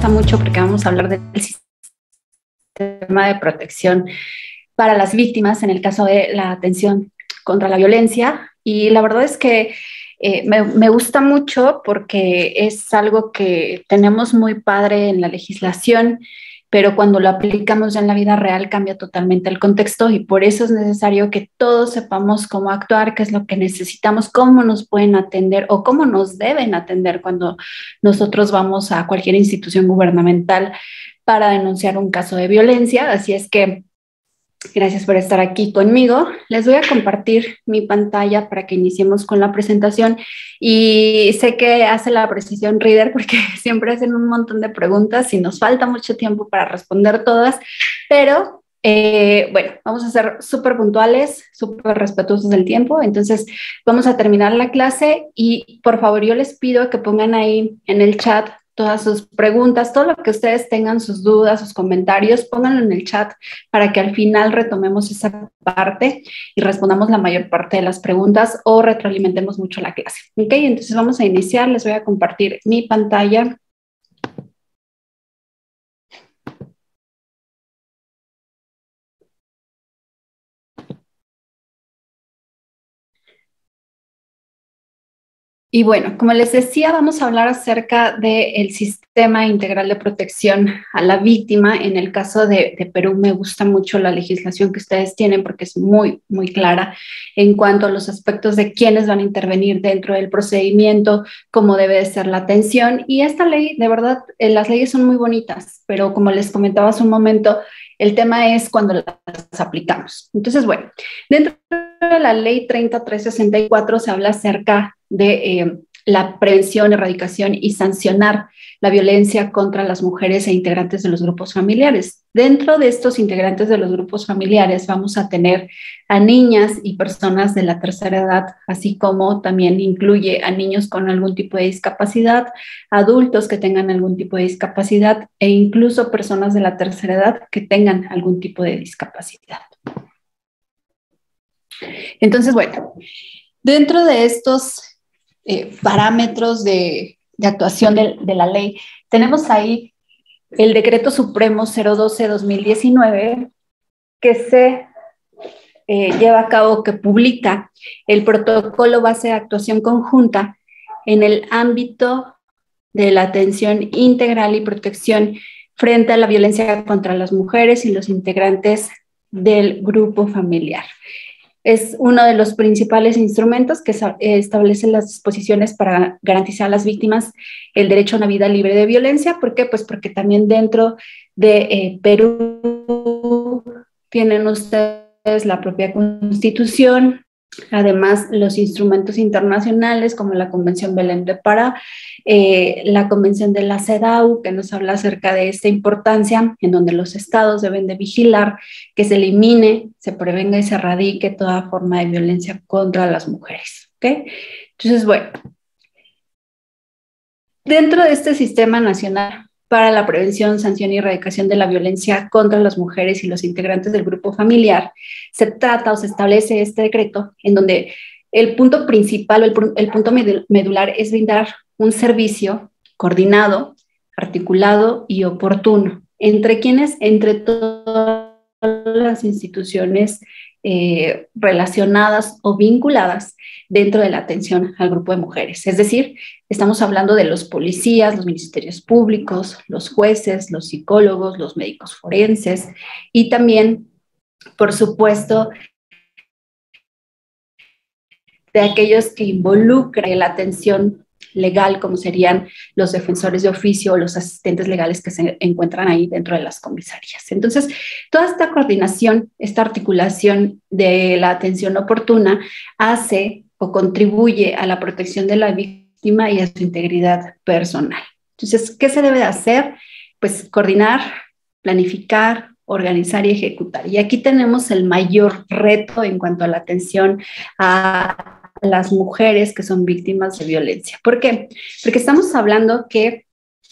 gusta mucho porque vamos a hablar del sistema de protección para las víctimas en el caso de la atención contra la violencia. Y la verdad es que me gusta mucho porque es algo que tenemos muy padre en la legislación, pero cuando lo aplicamos en la vida real cambia totalmente el contexto y por eso es necesario que todos sepamos cómo actuar, qué es lo que necesitamos, cómo nos pueden atender o cómo nos deben atender cuando nosotros vamos a cualquier institución gubernamental para denunciar un caso de violencia. Así es que gracias por estar aquí conmigo. Les voy a compartir mi pantalla para que iniciemos con la presentación y sé que hace la precisión Reader porque siempre hacen un montón de preguntas y nos falta mucho tiempo para responder todas, pero bueno, vamos a ser súper puntuales, súper respetuosos del tiempo, entonces vamos a terminar la clase y por favor yo les pido que pongan ahí en el chat todas sus preguntas, todo lo que ustedes tengan, sus dudas, sus comentarios, pónganlo en el chat para que al final retomemos esa parte y respondamos la mayor parte de las preguntas o retroalimentemos mucho la clase. ¿Ok? Entonces vamos a iniciar, les voy a compartir mi pantalla. Y bueno, como les decía, vamos a hablar acerca del sistema integral de protección a la víctima. En el caso de Perú, me gusta mucho la legislación que ustedes tienen porque es muy, muy clara en cuanto a los aspectos de quiénes van a intervenir dentro del procedimiento, cómo debe de ser la atención. Y esta ley, de verdad, las leyes son muy bonitas, pero como les comentaba hace un momento, el tema es cuando las aplicamos. Entonces, bueno, dentro de la ley 3364 se habla acerca de la prevención, erradicación y sancionar la violencia contra las mujeres e integrantes de los grupos familiares. Dentro de estos integrantes de los grupos familiares vamos a tener a niñas y personas de la tercera edad, así como también incluye a niños con algún tipo de discapacidad, adultos que tengan algún tipo de discapacidad e incluso personas de la tercera edad que tengan algún tipo de discapacidad. Entonces, bueno, dentro de estos parámetros de actuación de la ley, tenemos ahí el Decreto Supremo 012-2019 que se lleva a cabo, que publica el protocolo base de actuación conjunta en el ámbito de la atención integral y protección frente a la violencia contra las mujeres y los integrantes del grupo familiar. Es uno de los principales instrumentos que establece las disposiciones para garantizar a las víctimas el derecho a una vida libre de violencia. ¿Por qué? Pues porque también dentro de Perú tienen ustedes la propia Constitución, además los instrumentos internacionales como la Convención Belém de Pará, la Convención de la CEDAW, que nos habla acerca de esta importancia en donde los estados deben de vigilar que se elimine, se prevenga y se erradique toda forma de violencia contra las mujeres. ¿Okay? Entonces, bueno, dentro de este sistema nacional para la prevención, sanción y erradicación de la violencia contra las mujeres y los integrantes del grupo familiar, se trata o se establece este decreto en donde el punto principal o el punto medular es brindar un servicio coordinado, articulado y oportuno. ¿Entre quiénes? Entre todas las instituciones relacionadas o vinculadas dentro de la atención al grupo de mujeres. Es decir, estamos hablando de los policías, los ministerios públicos, los jueces, los psicólogos, los médicos forenses y también, por supuesto, de aquellos que involucran la atención legal, como serían los defensores de oficio o los asistentes legales que se encuentran ahí dentro de las comisarías. Entonces, toda esta coordinación, esta articulación de la atención oportuna hace o contribuye a la protección de la víctima y a su integridad personal. Entonces, ¿qué se debe hacer? Pues coordinar, planificar, organizar y ejecutar. Y aquí tenemos el mayor reto en cuanto a la atención a las mujeres que son víctimas de violencia. ¿Por qué? Porque estamos hablando que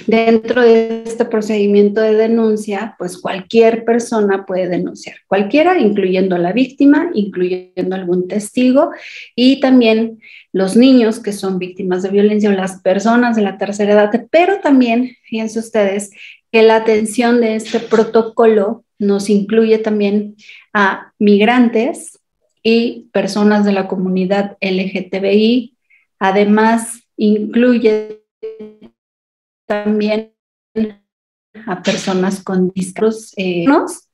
dentro de este procedimiento de denuncia, pues cualquier persona puede denunciar, cualquiera, incluyendo a la víctima, incluyendo algún testigo y también los niños que son víctimas de violencia o las personas de la tercera edad, pero también, fíjense ustedes, que la atención de este protocolo nos incluye también a migrantes y personas de la comunidad LGTBI, además incluye también a personas con discapacidades.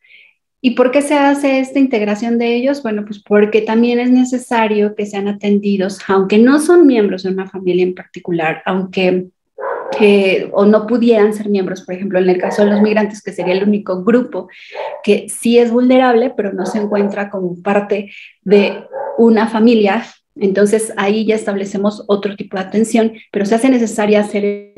¿Y por qué se hace esta integración de ellos? Bueno, pues porque también es necesario que sean atendidos, aunque no son miembros de una familia en particular, aunque o no pudieran ser miembros, por ejemplo, en el caso de los migrantes, que sería el único grupo que sí es vulnerable, pero no se encuentra como parte de una familia. Entonces ahí ya establecemos otro tipo de atención, pero se hace necesaria hacer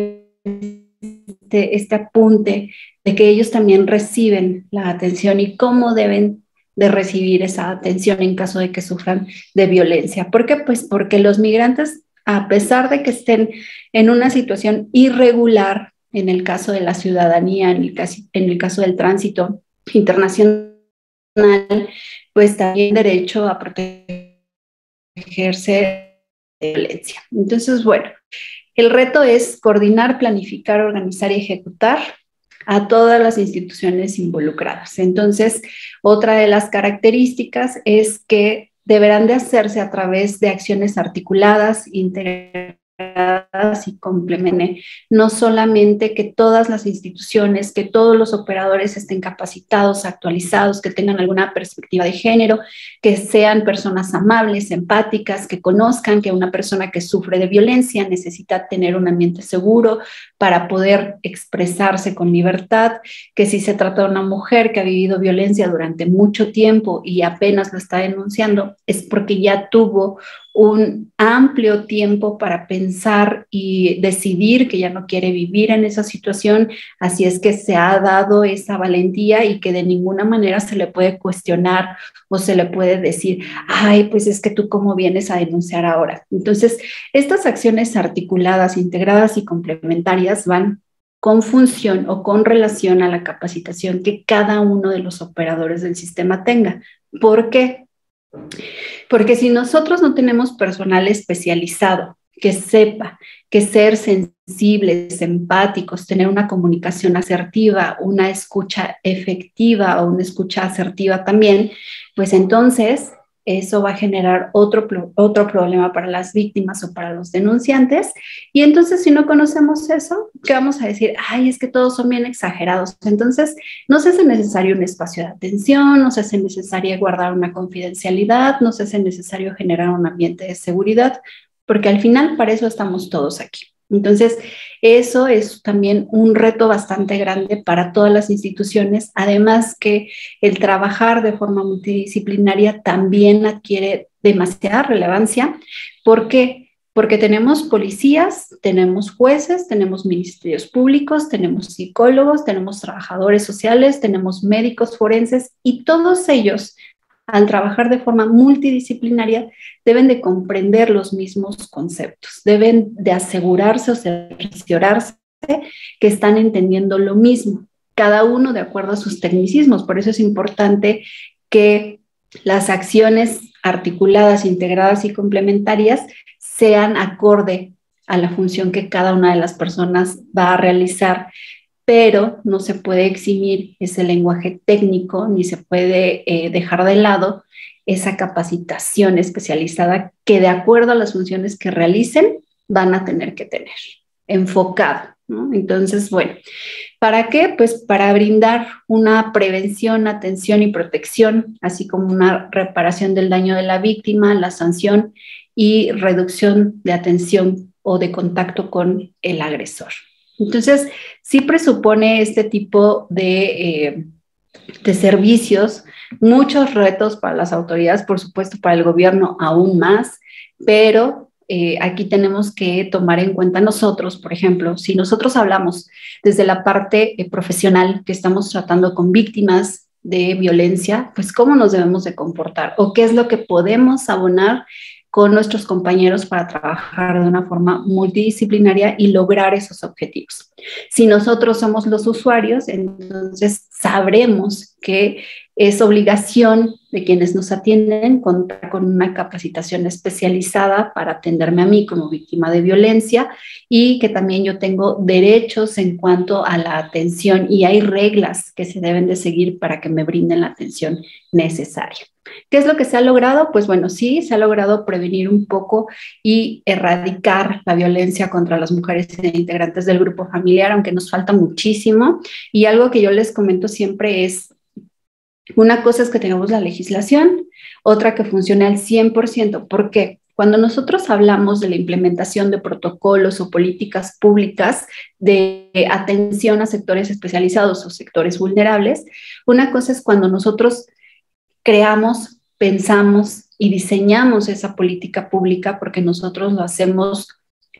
este apunte de que ellos también reciben la atención y cómo deben de recibir esa atención en caso de que sufran de violencia. ¿Por qué? Pues porque los migrantes, a pesar de que estén en una situación irregular, en el caso de la ciudadanía, en el caso del tránsito internacional, pues también derecho a protegerse de violencia. Entonces, bueno, el reto es coordinar, planificar, organizar y ejecutar a todas las instituciones involucradas. Entonces, otra de las características es que deberán de hacerse a través de acciones articuladas, integradas y complementen. No solamente que todas las instituciones, que todos los operadores estén capacitados, actualizados, que tengan alguna perspectiva de género, que sean personas amables, empáticas, que conozcan que una persona que sufre de violencia necesita tener un ambiente seguro para poder expresarse con libertad, que si se trata de una mujer que ha vivido violencia durante mucho tiempo y apenas lo está denunciando, es porque ya tuvo un amplio tiempo para pensar y decidir que ya no quiere vivir en esa situación, así es que se ha dado esa valentía y que de ninguna manera se le puede cuestionar o se le puede decir, ay, pues es que tú cómo vienes a denunciar ahora. Entonces, estas acciones articuladas, integradas y complementarias van con función o con relación a la capacitación que cada uno de los operadores del sistema tenga. ¿Por qué? Porque si nosotros no tenemos personal especializado que sepa que ser sensibles, empáticos, tener una comunicación asertiva, una escucha efectiva o una escucha asertiva también, pues entonces eso va a generar otro problema para las víctimas o para los denunciantes. Y entonces si no conocemos eso, ¿qué vamos a decir? Ay, es que todos son bien exagerados. Entonces no se hace necesario un espacio de atención, no se hace necesario guardar una confidencialidad, no se hace necesario generar un ambiente de seguridad, porque al final para eso estamos todos aquí. Entonces, eso es también un reto bastante grande para todas las instituciones, además que el trabajar de forma multidisciplinaria también adquiere demasiada relevancia. ¿Por qué? Porque tenemos policías, tenemos jueces, tenemos ministerios públicos, tenemos psicólogos, tenemos trabajadores sociales, tenemos médicos forenses y todos ellos, al trabajar de forma multidisciplinaria, deben de comprender los mismos conceptos, deben de asegurarse o cerciorarse que están entendiendo lo mismo, cada uno de acuerdo a sus tecnicismos. Por eso es importante que las acciones articuladas, integradas y complementarias sean acorde a la función que cada una de las personas va a realizar, pero no se puede eximir ese lenguaje técnico ni se puede dejar de lado esa capacitación especializada que de acuerdo a las funciones que realicen van a tener que tener, enfocada, ¿no? Entonces, bueno, ¿para qué? Pues para brindar una prevención, atención y protección, así como una reparación del daño de la víctima, la sanción y reducción de atención o de contacto con el agresor. Entonces, sí presupone este tipo de servicios, muchos retos para las autoridades, por supuesto para el gobierno aún más, pero aquí tenemos que tomar en cuenta nosotros, por ejemplo, si nosotros hablamos desde la parte profesional que estamos tratando con víctimas de violencia, pues cómo nos debemos de comportar o qué es lo que podemos abonar con nuestros compañeros para trabajar de una forma multidisciplinaria y lograr esos objetivos. Si nosotros somos los usuarios, entonces sabremos que es obligación de quienes nos atienden contar con una capacitación especializada para atenderme a mí como víctima de violencia y que también yo tengo derechos en cuanto a la atención y hay reglas que se deben de seguir para que me brinden la atención necesaria. ¿Qué es lo que se ha logrado? Pues bueno, sí, se ha logrado prevenir un poco y erradicar la violencia contra las mujeres e integrantes del grupo familiar, aunque nos falta muchísimo. Y algo que yo les comento siempre es, una cosa es que tengamos la legislación, otra que funcione al 100%. ¿Por qué? Cuando nosotros hablamos de la implementación de protocolos o políticas públicas de atención a sectores especializados o sectores vulnerables, una cosa es cuando nosotros creamos, pensamos y diseñamos esa política pública porque nosotros lo hacemos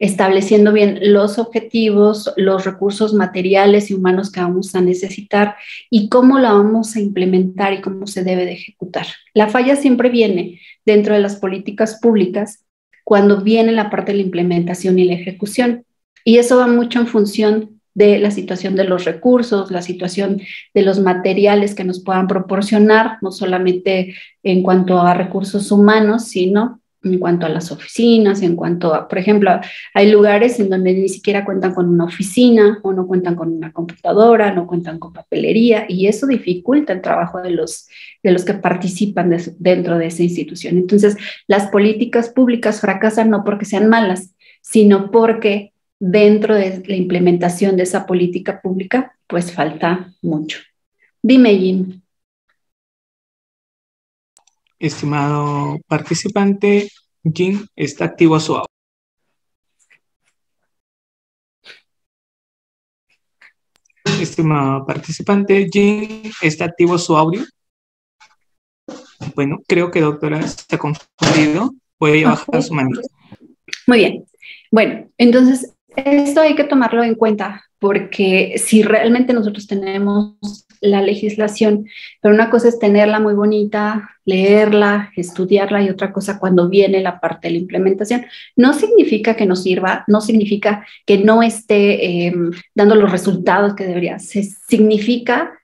estableciendo bien los objetivos, los recursos materiales y humanos que vamos a necesitar y cómo la vamos a implementar y cómo se debe de ejecutar. La falla siempre viene dentro de las políticas públicas cuando viene la parte de la implementación y la ejecución. Y eso va mucho en función de la situación de los recursos, la situación de los materiales que nos puedan proporcionar, no solamente en cuanto a recursos humanos, sino en cuanto a las oficinas, en cuanto a, por ejemplo, hay lugares en donde ni siquiera cuentan con una oficina o no cuentan con una computadora, no cuentan con papelería y eso dificulta el trabajo de los que participan dentro de esa institución. Entonces, las políticas públicas fracasan no porque sean malas, sino porque dentro de la implementación de esa política pública, pues falta mucho. Dime, Jim. Estimado participante, Jim está activo su audio. Estimado participante, Jim está activo su audio. Bueno, creo que doctora se ha confundido. Puede bajar su mano. Muy bien. Bueno, entonces esto hay que tomarlo en cuenta porque si realmente nosotros tenemos la legislación, pero una cosa es tenerla muy bonita, leerla, estudiarla y otra cosa cuando viene la parte de la implementación, no significa que no sirva, no significa que no esté dando los resultados que debería, significa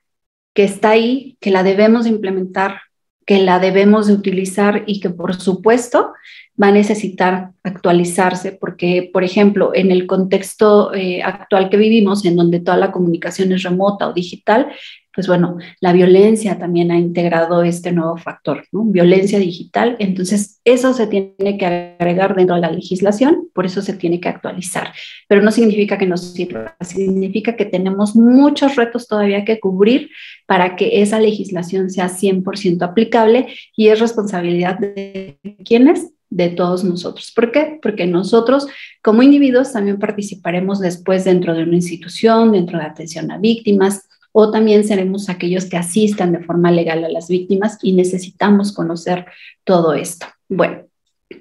que está ahí, que la debemos implementar, que la debemos de utilizar y que por supuesto va a necesitar actualizarse porque, por ejemplo, en el contexto actual que vivimos, en donde toda la comunicación es remota o digital, pues bueno, la violencia también ha integrado este nuevo factor, ¿no? Violencia digital, entonces eso se tiene que agregar dentro de la legislación, por eso se tiene que actualizar, pero no significa que nos sirva, significa que tenemos muchos retos todavía que cubrir para que esa legislación sea 100% aplicable y es responsabilidad de quienes de todos nosotros. ¿Por qué? Porque nosotros como individuos también participaremos después dentro de una institución, dentro de atención a víctimas, o también seremos aquellos que asistan de forma legal a las víctimas y necesitamos conocer todo esto. Bueno,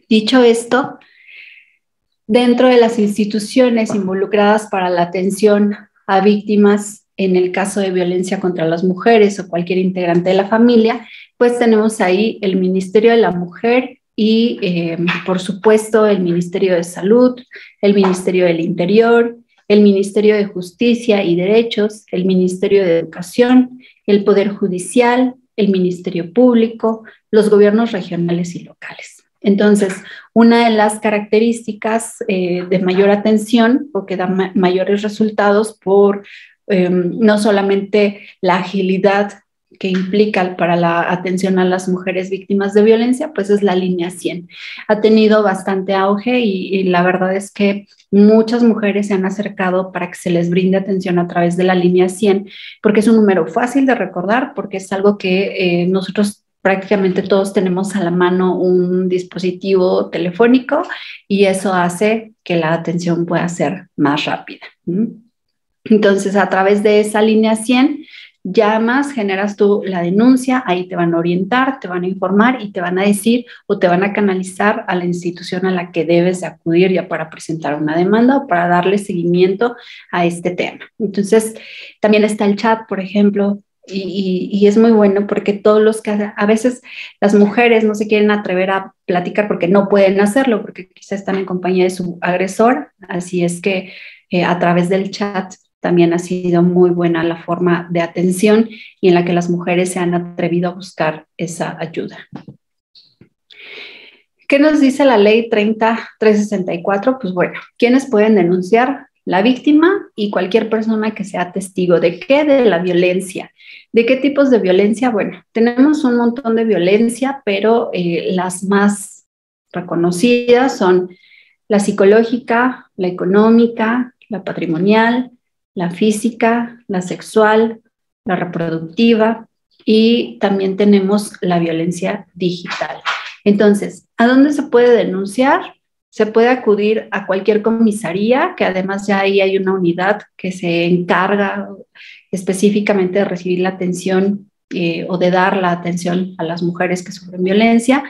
dicho esto, dentro de las instituciones involucradas para la atención a víctimas en el caso de violencia contra las mujeres o cualquier integrante de la familia, pues tenemos ahí el Ministerio de la Mujer y, por supuesto, el Ministerio de Salud, el Ministerio del Interior, el Ministerio de Justicia y Derechos, el Ministerio de Educación, el Poder Judicial, el Ministerio Público, los gobiernos regionales y locales. Entonces, una de las características de mayor atención o que da mayores resultados por no solamente la agilidad que implica para la atención a las mujeres víctimas de violencia, pues es la línea 100. Ha tenido bastante auge y la verdad es que muchas mujeres se han acercado para que se les brinde atención a través de la línea 100, porque es un número fácil de recordar, porque es algo que nosotros prácticamente todos tenemos a la mano un dispositivo telefónico y eso hace que la atención pueda ser más rápida. Entonces, a través de esa línea 100, llamas, generas tú la denuncia, ahí te van a orientar, te van a informar y te van a decir o te van a canalizar a la institución a la que debes de acudir ya para presentar una demanda o para darle seguimiento a este tema. Entonces, también está el chat, por ejemplo, y es muy bueno porque todos los que a veces las mujeres no se quieren atrever a platicar porque no pueden hacerlo, porque quizás están en compañía de su agresor, así es que a través del chat también ha sido muy buena la forma de atención y en la que las mujeres se han atrevido a buscar esa ayuda. ¿Qué nos dice la ley 30364? Pues bueno, ¿quiénes pueden denunciar? La víctima y cualquier persona que sea testigo. ¿De qué? De la violencia. ¿De qué tipos de violencia? Bueno, tenemos un montón de violencia, pero las más reconocidas son la psicológica, la económica, la patrimonial, la física, la sexual, la reproductiva y también tenemos la violencia digital. Entonces, ¿a dónde se puede denunciar? Se puede acudir a cualquier comisaría, que además ya ahí hay una unidad que se encarga específicamente de recibir la atención o de dar la atención a las mujeres que sufren violencia,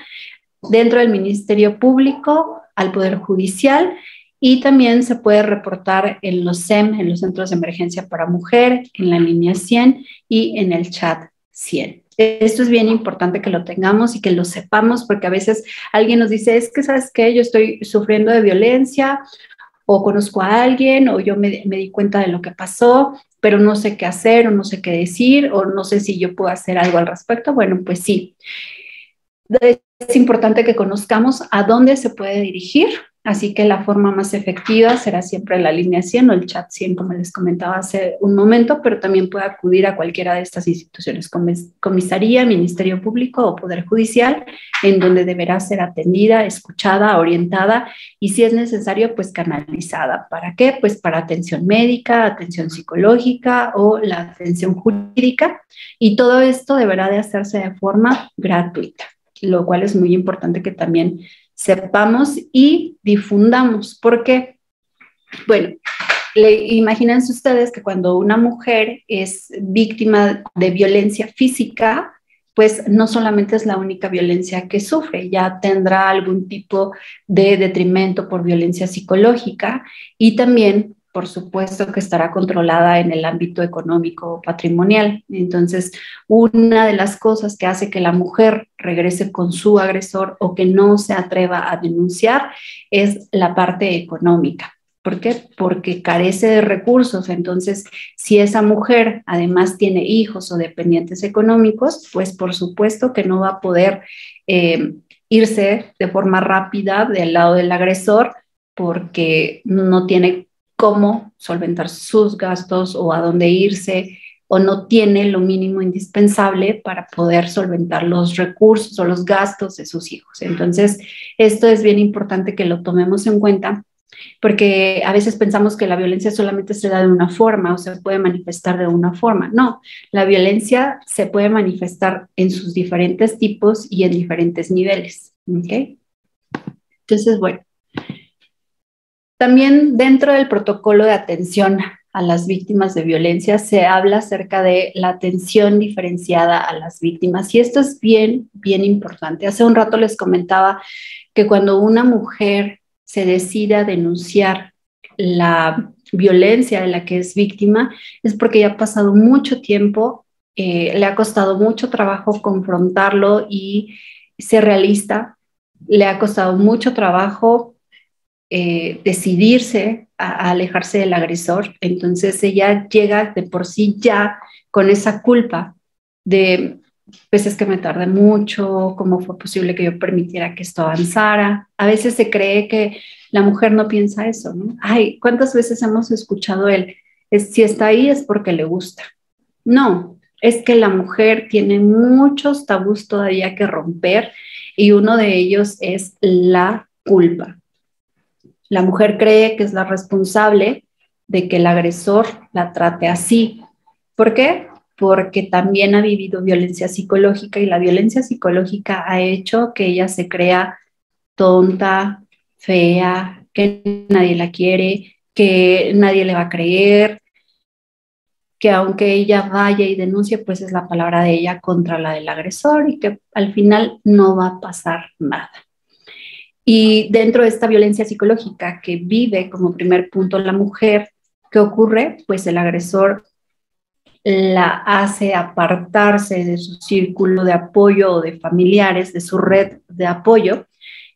dentro del Ministerio Público, al Poder Judicial, y también se puede reportar en los CEM, en los Centros de Emergencia para Mujer, en la línea 100 y en el chat 100. Esto es bien importante que lo tengamos y que lo sepamos, porque a veces alguien nos dice, es que, ¿sabes qué? Yo estoy sufriendo de violencia, o conozco a alguien, o yo me di cuenta de lo que pasó, pero no sé qué hacer, o no sé qué decir, o no sé si yo puedo hacer algo al respecto. Bueno, pues sí. Es importante que conozcamos a dónde se puede dirigir, así que la forma más efectiva será siempre la línea 100 o el chat 100, como les comentaba hace un momento, pero también puede acudir a cualquiera de estas instituciones, comisaría, Ministerio Público o Poder Judicial, en donde deberá ser atendida, escuchada, orientada y, si es necesario, pues canalizada. ¿Para qué? Pues para atención médica, atención psicológica o la atención jurídica, y todo esto deberá de hacerse de forma gratuita, lo cual es muy importante que también sepamos y difundamos. ¿Por qué? Bueno, imagínense ustedes que cuando una mujer es víctima de violencia física, pues no solamente es la única violencia que sufre, ya tendrá algún tipo de detrimento por violencia psicológica y también, por supuesto, que estará controlada en el ámbito económico o patrimonial. Entonces, una de las cosas que hace que la mujer regrese con su agresor o que no se atreva a denunciar es la parte económica. ¿Por qué? Porque carece de recursos. Entonces, si esa mujer además tiene hijos o dependientes económicos, pues por supuesto que no va a poder irse de forma rápida del lado del agresor porque no tiene cómo solventar sus gastos o a dónde irse, o no tiene lo mínimo indispensable para poder solventar los recursos o los gastos de sus hijos. Entonces, esto es bien importante que lo tomemos en cuenta, porque a veces pensamos que la violencia solamente se da de una forma o se puede manifestar de una forma. No, la violencia se puede manifestar en sus diferentes tipos y en diferentes niveles. ¿Okay? Entonces, bueno, también dentro del protocolo de atención a las víctimas de violencia se habla acerca de la atención diferenciada a las víctimas, y esto es bien, bien importante. Hace un rato les comentaba que cuando una mujer se decide a denunciar la violencia de la que es víctima, es porque ya ha pasado mucho tiempo, le ha costado mucho trabajo confrontarlo y ser realista, le ha costado mucho trabajo decidirse a alejarse del agresor. Entonces ella llega de por sí ya con esa culpa de, pues es que me tardé mucho, cómo fue posible que yo permitiera que esto avanzara. A veces se cree que la mujer no piensa eso, ¿no? Ay, ¿cuántas veces hemos escuchado si está ahí es porque le gusta? No, es que la mujer tiene muchos tabús todavía que romper, y uno de ellos es la culpa. La mujer cree que es la responsable de que el agresor la trate así. ¿Por qué? Porque también ha vivido violencia psicológica, y la violencia psicológica ha hecho que ella se crea tonta, fea, que nadie la quiere, que nadie le va a creer, que aunque ella vaya y denuncie, pues es la palabra de ella contra la del agresor y que al final no va a pasar nada. Y dentro de esta violencia psicológica que vive como primer punto la mujer, ¿qué ocurre? Pues el agresor la hace apartarse de su círculo de apoyo o de familiares, de su red de apoyo.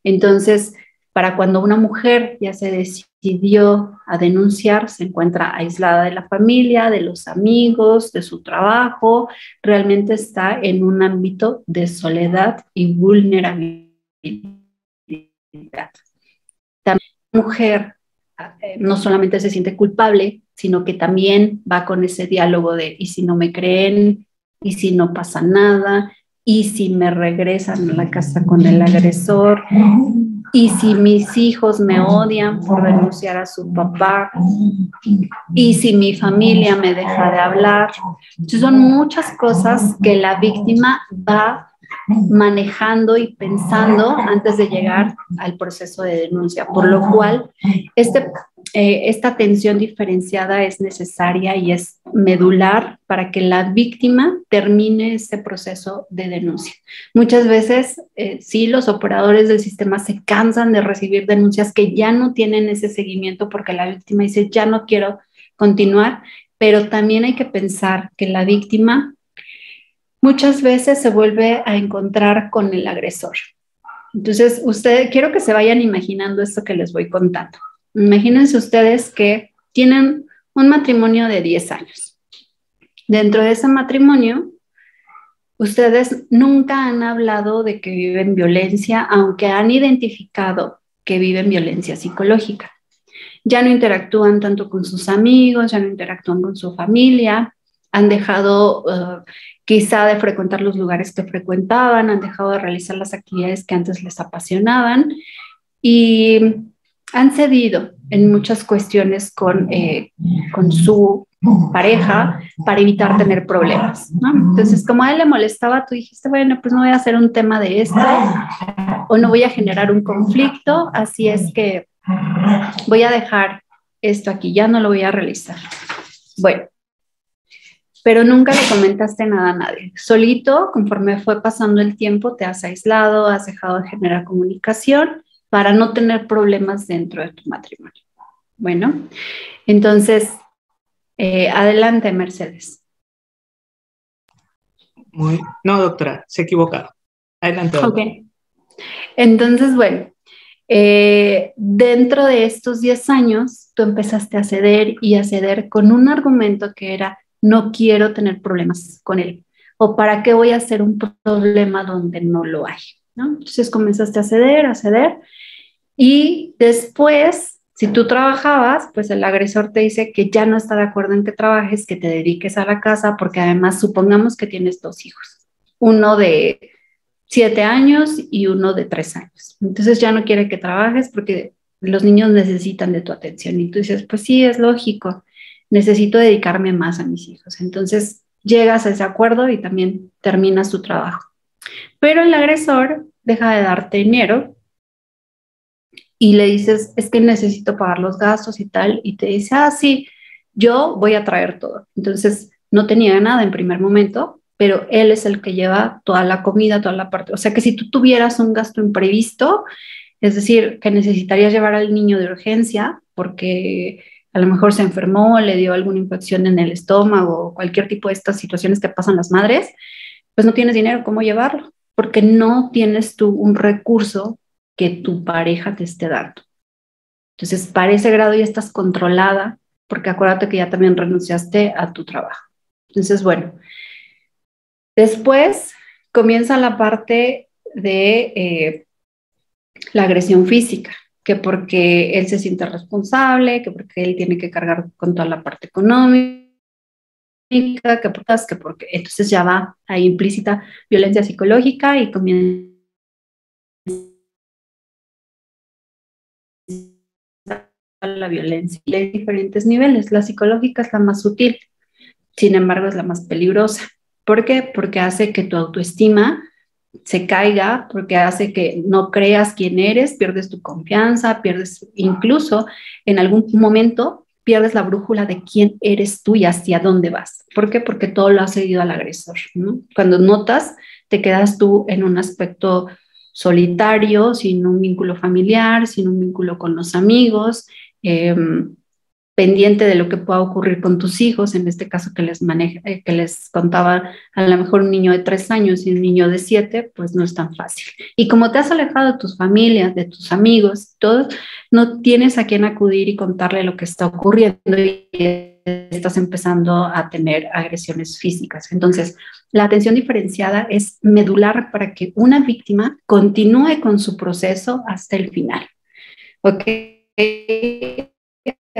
Entonces, para cuando una mujer ya se decidió a denunciar, se encuentra aislada de la familia, de los amigos, de su trabajo, realmente está en un ámbito de soledad y vulnerabilidad. También la mujer no solamente se siente culpable, sino que también va con ese diálogo de, ¿y si no me creen? ¿Y si no pasa nada? ¿Y si me regresan a la casa con el agresor? ¿Y si mis hijos me odian por denunciar a su papá? ¿Y si mi familia me deja de hablar? Entonces son muchas cosas que la víctima va manejando y pensando antes de llegar al proceso de denuncia, por lo cual esta atención diferenciada es necesaria y es medular para que la víctima termine ese proceso de denuncia. Muchas veces, sí, los operadores del sistema se cansan de recibir denuncias que ya no tienen ese seguimiento porque la víctima dice, ya no quiero continuar, pero también hay que pensar que la víctima muchas veces se vuelve a encontrar con el agresor. Entonces, quiero que se vayan imaginando esto que les voy contando. Imagínense ustedes que tienen un matrimonio de 10 años. Dentro de ese matrimonio, ustedes nunca han hablado de que viven violencia, aunque han identificado que viven violencia psicológica. Ya no interactúan tanto con sus amigos, ya no interactúan con su familia, han dejado quizá de frecuentar los lugares que frecuentaban, han dejado de realizar las actividades que antes les apasionaban y han cedido en muchas cuestiones con su pareja para evitar tener problemas, ¿no? Entonces, como a él le molestaba, tú dijiste, bueno, pues no voy a hacer un tema de esto o no voy a generar un conflicto, así es que voy a dejar esto aquí, ya no lo voy a realizar. Bueno, pero nunca le comentaste nada a nadie. Solito, conforme fue pasando el tiempo, te has aislado, has dejado de generar comunicación para no tener problemas dentro de tu matrimonio. Bueno, entonces, adelante, Mercedes. No, doctora, se equivocaron. Adelante, doctora. Ok. Entonces, bueno, dentro de estos 10 años, tú empezaste a ceder y a ceder con un argumento que era, no quiero tener problemas con él, o para qué voy a hacer un problema donde no lo hay, ¿no? Entonces comenzaste a ceder, y después, si tú trabajabas, pues el agresor te dice que ya no está de acuerdo en que trabajes, que te dediques a la casa, porque además supongamos que tienes 2 hijos, uno de 7 años y uno de 3 años. Entonces ya no quiere que trabajes porque los niños necesitan de tu atención. Y tú dices, pues sí, es lógico, necesito dedicarme más a mis hijos. Entonces llegas a ese acuerdo y también terminas tu trabajo. Pero el agresor deja de darte dinero y le dices, es que necesito pagar los gastos y tal. Y te dice, ah, sí, yo voy a traer todo. Entonces no tenía nada en primer momento, pero él es el que lleva toda la comida, toda la parte. O sea que si tú tuvieras un gasto imprevisto, es decir, que necesitarías llevar al niño de urgencia porque a lo mejor se enfermó, le dio alguna infección en el estómago o cualquier tipo de estas situaciones que pasan las madres, pues no tienes dinero, ¿cómo llevarlo? Porque no tienes tú un recurso que tu pareja te esté dando. Entonces, para ese grado ya estás controlada, porque acuérdate que ya también renunciaste a tu trabajo. Entonces, bueno, después comienza la parte de la agresión física, que porque él se siente responsable, que porque él tiene que cargar con toda la parte económica, que porque entonces ya va ahí implícita violencia psicológica y comienza la violencia de diferentes niveles. La psicológica es la más sutil, sin embargo es la más peligrosa. ¿Por qué? Porque hace que tu autoestima se caiga, porque hace que no creas quién eres, pierdes tu confianza, pierdes incluso en algún momento pierdes la brújula de quién eres tú y hacia dónde vas. ¿Por qué? Porque todo lo has seguido al agresor, ¿no? Cuando notas, te quedas tú en un aspecto solitario, sin un vínculo familiar, sin un vínculo con los amigos, pendiente de lo que pueda ocurrir con tus hijos, en este caso que les contaba a lo mejor un niño de 3 años y un niño de 7, pues no es tan fácil. Y como te has alejado de tus familias, de tus amigos, todos, no tienes a quién acudir y contarle lo que está ocurriendo y estás empezando a tener agresiones físicas. Entonces, la atención diferenciada es medular para que una víctima continúe con su proceso hasta el final. ¿Ok?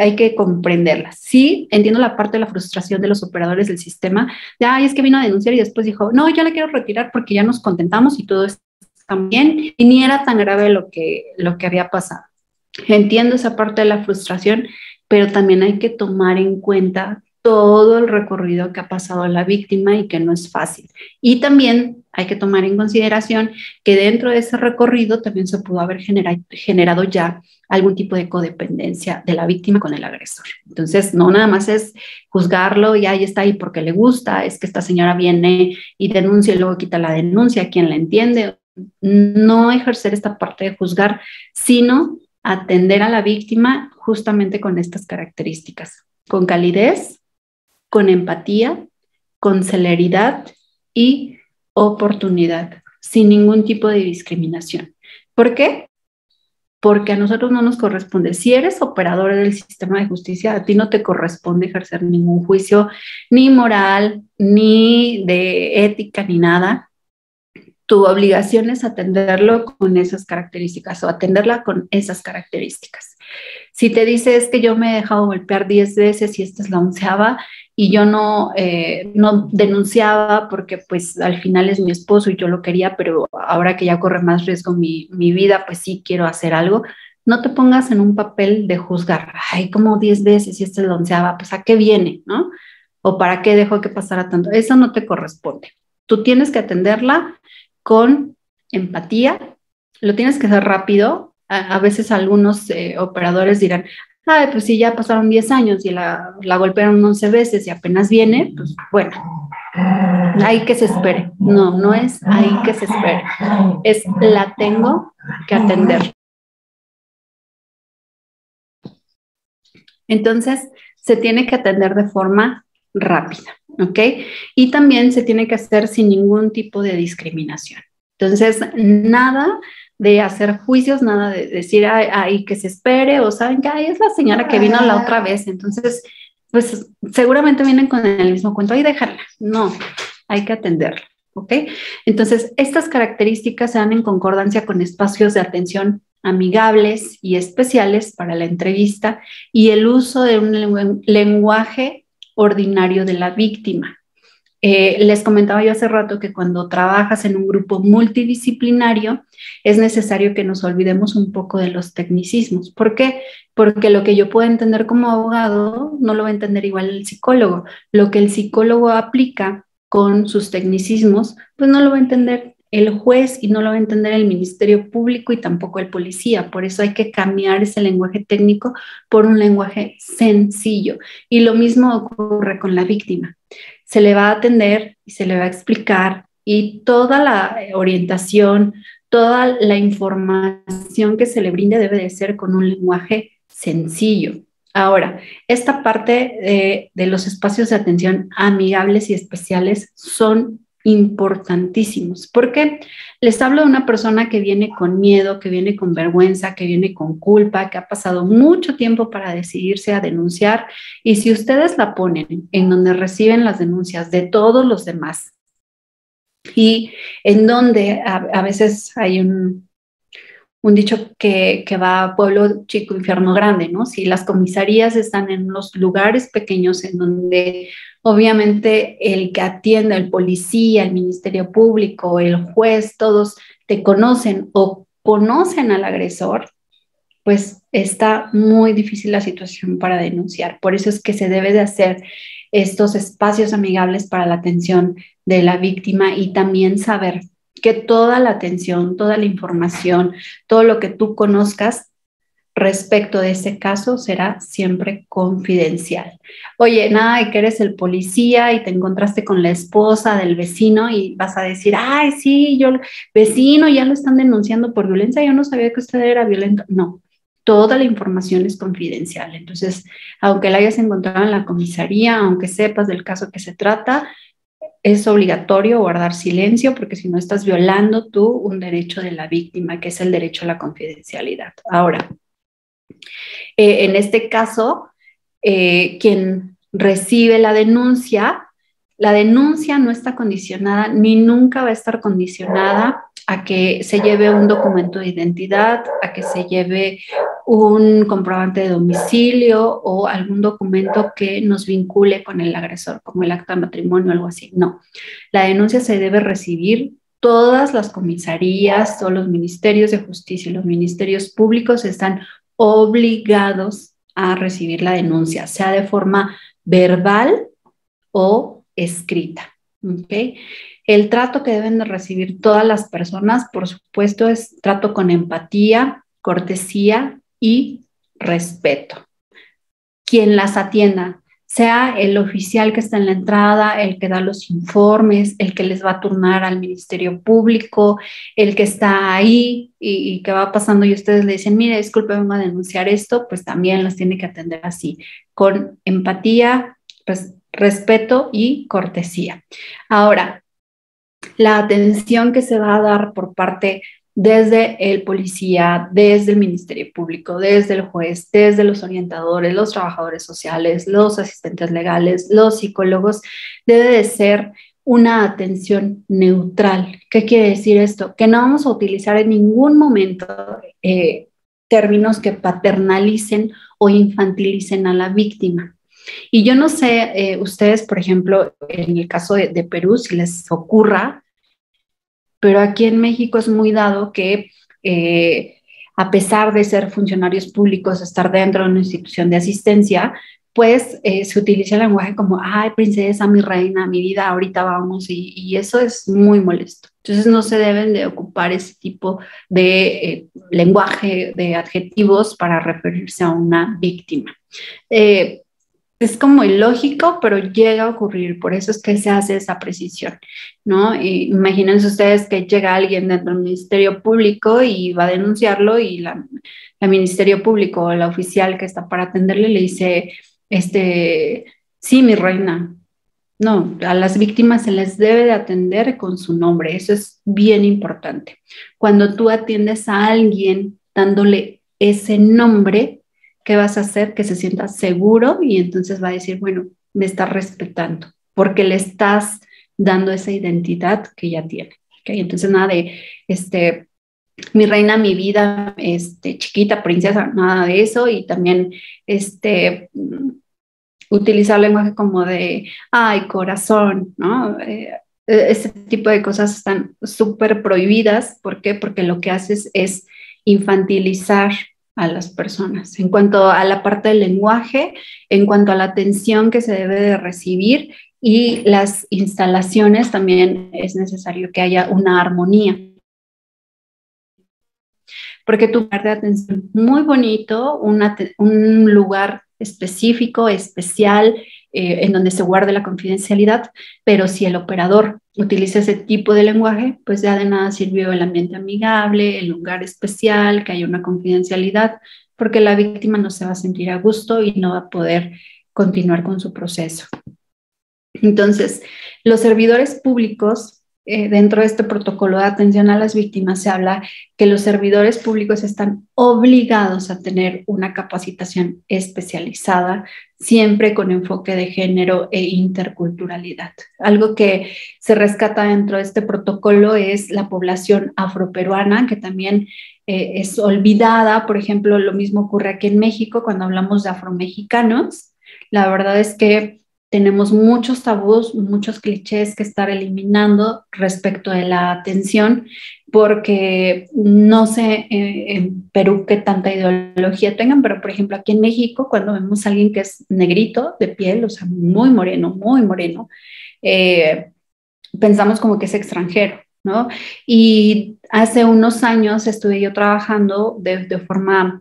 Hay que comprenderlas. Sí, entiendo la parte de la frustración de los operadores del sistema. Ya, es que vino a denunciar y después dijo, no, ya la quiero retirar porque ya nos contentamos y todo está bien y ni era tan grave lo que había pasado. Entiendo esa parte de la frustración, pero también hay que tomar en cuenta todo el recorrido que ha pasado la víctima y que no es fácil. Y también hay que tomar en consideración que dentro de ese recorrido también se pudo haber generado ya algún tipo de codependencia de la víctima con el agresor. Entonces, no nada más es juzgarlo y ahí está ahí porque le gusta, es que esta señora viene y denuncia y luego quita la denuncia, quien la entiende. No ejercer esta parte de juzgar, sino atender a la víctima justamente con estas características, con calidez, con empatía, con celeridad y oportunidad, sin ningún tipo de discriminación. ¿Por qué? Porque a nosotros no nos corresponde. Si eres operador del sistema de justicia, a ti no te corresponde ejercer ningún juicio, ni moral, ni de ética, ni nada. Tu obligación es atenderlo con esas características o atenderla con esas características. Si te dice es que yo me he dejado golpear 10 veces y esta es la 11ª y yo no denunciaba porque pues al final es mi esposo y yo lo quería, pero ahora que ya corre más riesgo mi vida, pues sí quiero hacer algo, no te pongas en un papel de juzgar, ay, como 10 veces y esta es la 11ª, pues ¿a qué viene, no? ¿O para qué dejó que pasara tanto? Eso no te corresponde. Tú tienes que atenderla con empatía, lo tienes que hacer rápido. A veces algunos operadores dirán, ay, pues si ya pasaron 10 años y la golpearon 11 veces y apenas viene, pues bueno, ahí que se espere. No, no es ahí que se espere, es la tengo que atender. Entonces, se tiene que atender de forma rápida, ¿ok? Y también se tiene que hacer sin ningún tipo de discriminación. Entonces, nada de hacer juicios, nada de decir ahí que se espere o saben que es la señora que vino la otra vez, entonces, pues seguramente vienen con el mismo cuento, ahí déjala. No, hay que atenderla, ¿ok? Entonces, estas características se dan en concordancia con espacios de atención amigables y especiales para la entrevista y el uso de un lenguaje ordinario de la víctima. Les comentaba yo hace rato que cuando trabajas en un grupo multidisciplinario es necesario que nos olvidemos un poco de los tecnicismos. ¿Por qué? Porque lo que yo puedo entender como abogado no lo va a entender igual el psicólogo. Lo que el psicólogo aplica con sus tecnicismos, pues no lo va a entender el juez y no lo va a entender el Ministerio Público y tampoco el policía. Por eso hay que cambiar ese lenguaje técnico por un lenguaje sencillo. Y lo mismo ocurre con la víctima. Se le va a atender y se le va a explicar y toda la orientación, toda la información que se le brinde debe de ser con un lenguaje sencillo. Ahora, esta parte de los espacios de atención amigables y especiales son importantísimos, porque les hablo de una persona que viene con miedo, que viene con vergüenza, que viene con culpa, que ha pasado mucho tiempo para decidirse a denunciar, y si ustedes la ponen en donde reciben las denuncias de todos los demás y en donde a veces hay un dicho que va pueblo chico, infierno grande, ¿no? Si las comisarías están en los lugares pequeños en donde obviamente el que atiende, el policía, el Ministerio Público, el juez, todos te conocen o conocen al agresor, pues está muy difícil la situación para denunciar. Por eso es que se debe de hacer estos espacios amigables para la atención de la víctima y también saber que toda la atención, toda la información, todo lo que tú conozcas respecto de ese caso será siempre confidencial. Oye, nada de que eres el policía y te encontraste con la esposa del vecino y vas a decir, ay, sí, vecino, ya lo están denunciando por violencia, yo no sabía que usted era violento. No, toda la información es confidencial. Entonces, aunque la hayas encontrado en la comisaría, aunque sepas del caso que se trata, es obligatorio guardar silencio porque si no estás violando tú un derecho de la víctima, que es el derecho a la confidencialidad. Ahora, en este caso, quien recibe la denuncia no está condicionada ni nunca va a estar condicionada a que se lleve un documento de identidad, a que se lleve un comprobante de domicilio o algún documento que nos vincule con el agresor, como el acta de matrimonio o algo así. No, la denuncia se debe recibir. Todas las comisarías, todos los ministerios de justicia y los ministerios públicos están obligados a recibir la denuncia, sea de forma verbal o escrita. ¿Okay? El trato que deben de recibir todas las personas, por supuesto, es trato con empatía, cortesía y respeto. Quien las atienda, sea el oficial que está en la entrada, el que da los informes, el que les va a turnar al Ministerio Público, el que está ahí y que va pasando y ustedes le dicen, mire, disculpe, vengo a denunciar esto, pues también los tiene que atender así, con empatía, respeto y cortesía. Ahora, la atención que se va a dar por parte desde el policía, desde el Ministerio Público, desde el juez, desde los orientadores, los trabajadores sociales, los asistentes legales, los psicólogos, debe de ser una atención neutral. ¿Qué quiere decir esto? Que no vamos a utilizar en ningún momento términos que paternalicen o infantilicen a la víctima. Y yo no sé, ustedes, por ejemplo, en el caso de Perú, si les ocurra, pero aquí en México es muy dado que a pesar de ser funcionarios públicos, estar dentro de una institución de asistencia, pues se utiliza el lenguaje como, ay, princesa, mi reina, mi vida, ahorita vamos, y eso es muy molesto. Entonces no se deben de ocupar ese tipo de lenguaje, de adjetivos para referirse a una víctima. Es como ilógico, pero llega a ocurrir, por eso es que se hace esa precisión, ¿no? Imagínense ustedes que llega alguien dentro del Ministerio Público y va a denunciarlo y la Ministerio Público o la oficial que está para atenderle le dice, sí, mi reina. No, a las víctimas se les debe de atender con su nombre, eso es bien importante. Cuando tú atiendes a alguien dándole ese nombre, ¿qué vas a hacer? Que se sienta seguro y entonces va a decir, bueno, me está respetando porque le estás dando esa identidad que ya tiene. ¿Okay? Entonces nada de, mi reina, mi vida, chiquita, princesa, nada de eso. Y también, utilizar lenguaje como de, ay, corazón, ¿no? Ese tipo de cosas están súper prohibidas. ¿Por qué? Porque lo que haces es infantilizar a las personas. En cuanto a la parte del lenguaje, en cuanto a la atención que se debe de recibir y las instalaciones, también es necesario que haya una armonía. Porque tu lugar de atención muy bonito, un lugar específico, especial, en donde se guarde la confidencialidad, pero si el operador utiliza ese tipo de lenguaje, pues ya de nada sirvió el ambiente amigable, el lugar especial, que haya una confidencialidad, porque la víctima no se va a sentir a gusto y no va a poder continuar con su proceso. Entonces, los servidores públicos, dentro de este protocolo de atención a las víctimas, se habla que los servidores públicos están obligados a tener una capacitación especializada, siempre con enfoque de género e interculturalidad. Algo que se rescata dentro de este protocolo es la población afroperuana, que también es olvidada. Por ejemplo, lo mismo ocurre aquí en México cuando hablamos de afromexicanos. La verdad es que tenemos muchos tabús, muchos clichés que estar eliminando respecto de la atención, porque no sé en Perú qué tanta ideología tengan, pero por ejemplo aquí en México, cuando vemos a alguien que es negrito de piel, o sea, muy moreno, pensamos como que es extranjero, ¿no? Y hace unos años estuve yo trabajando de forma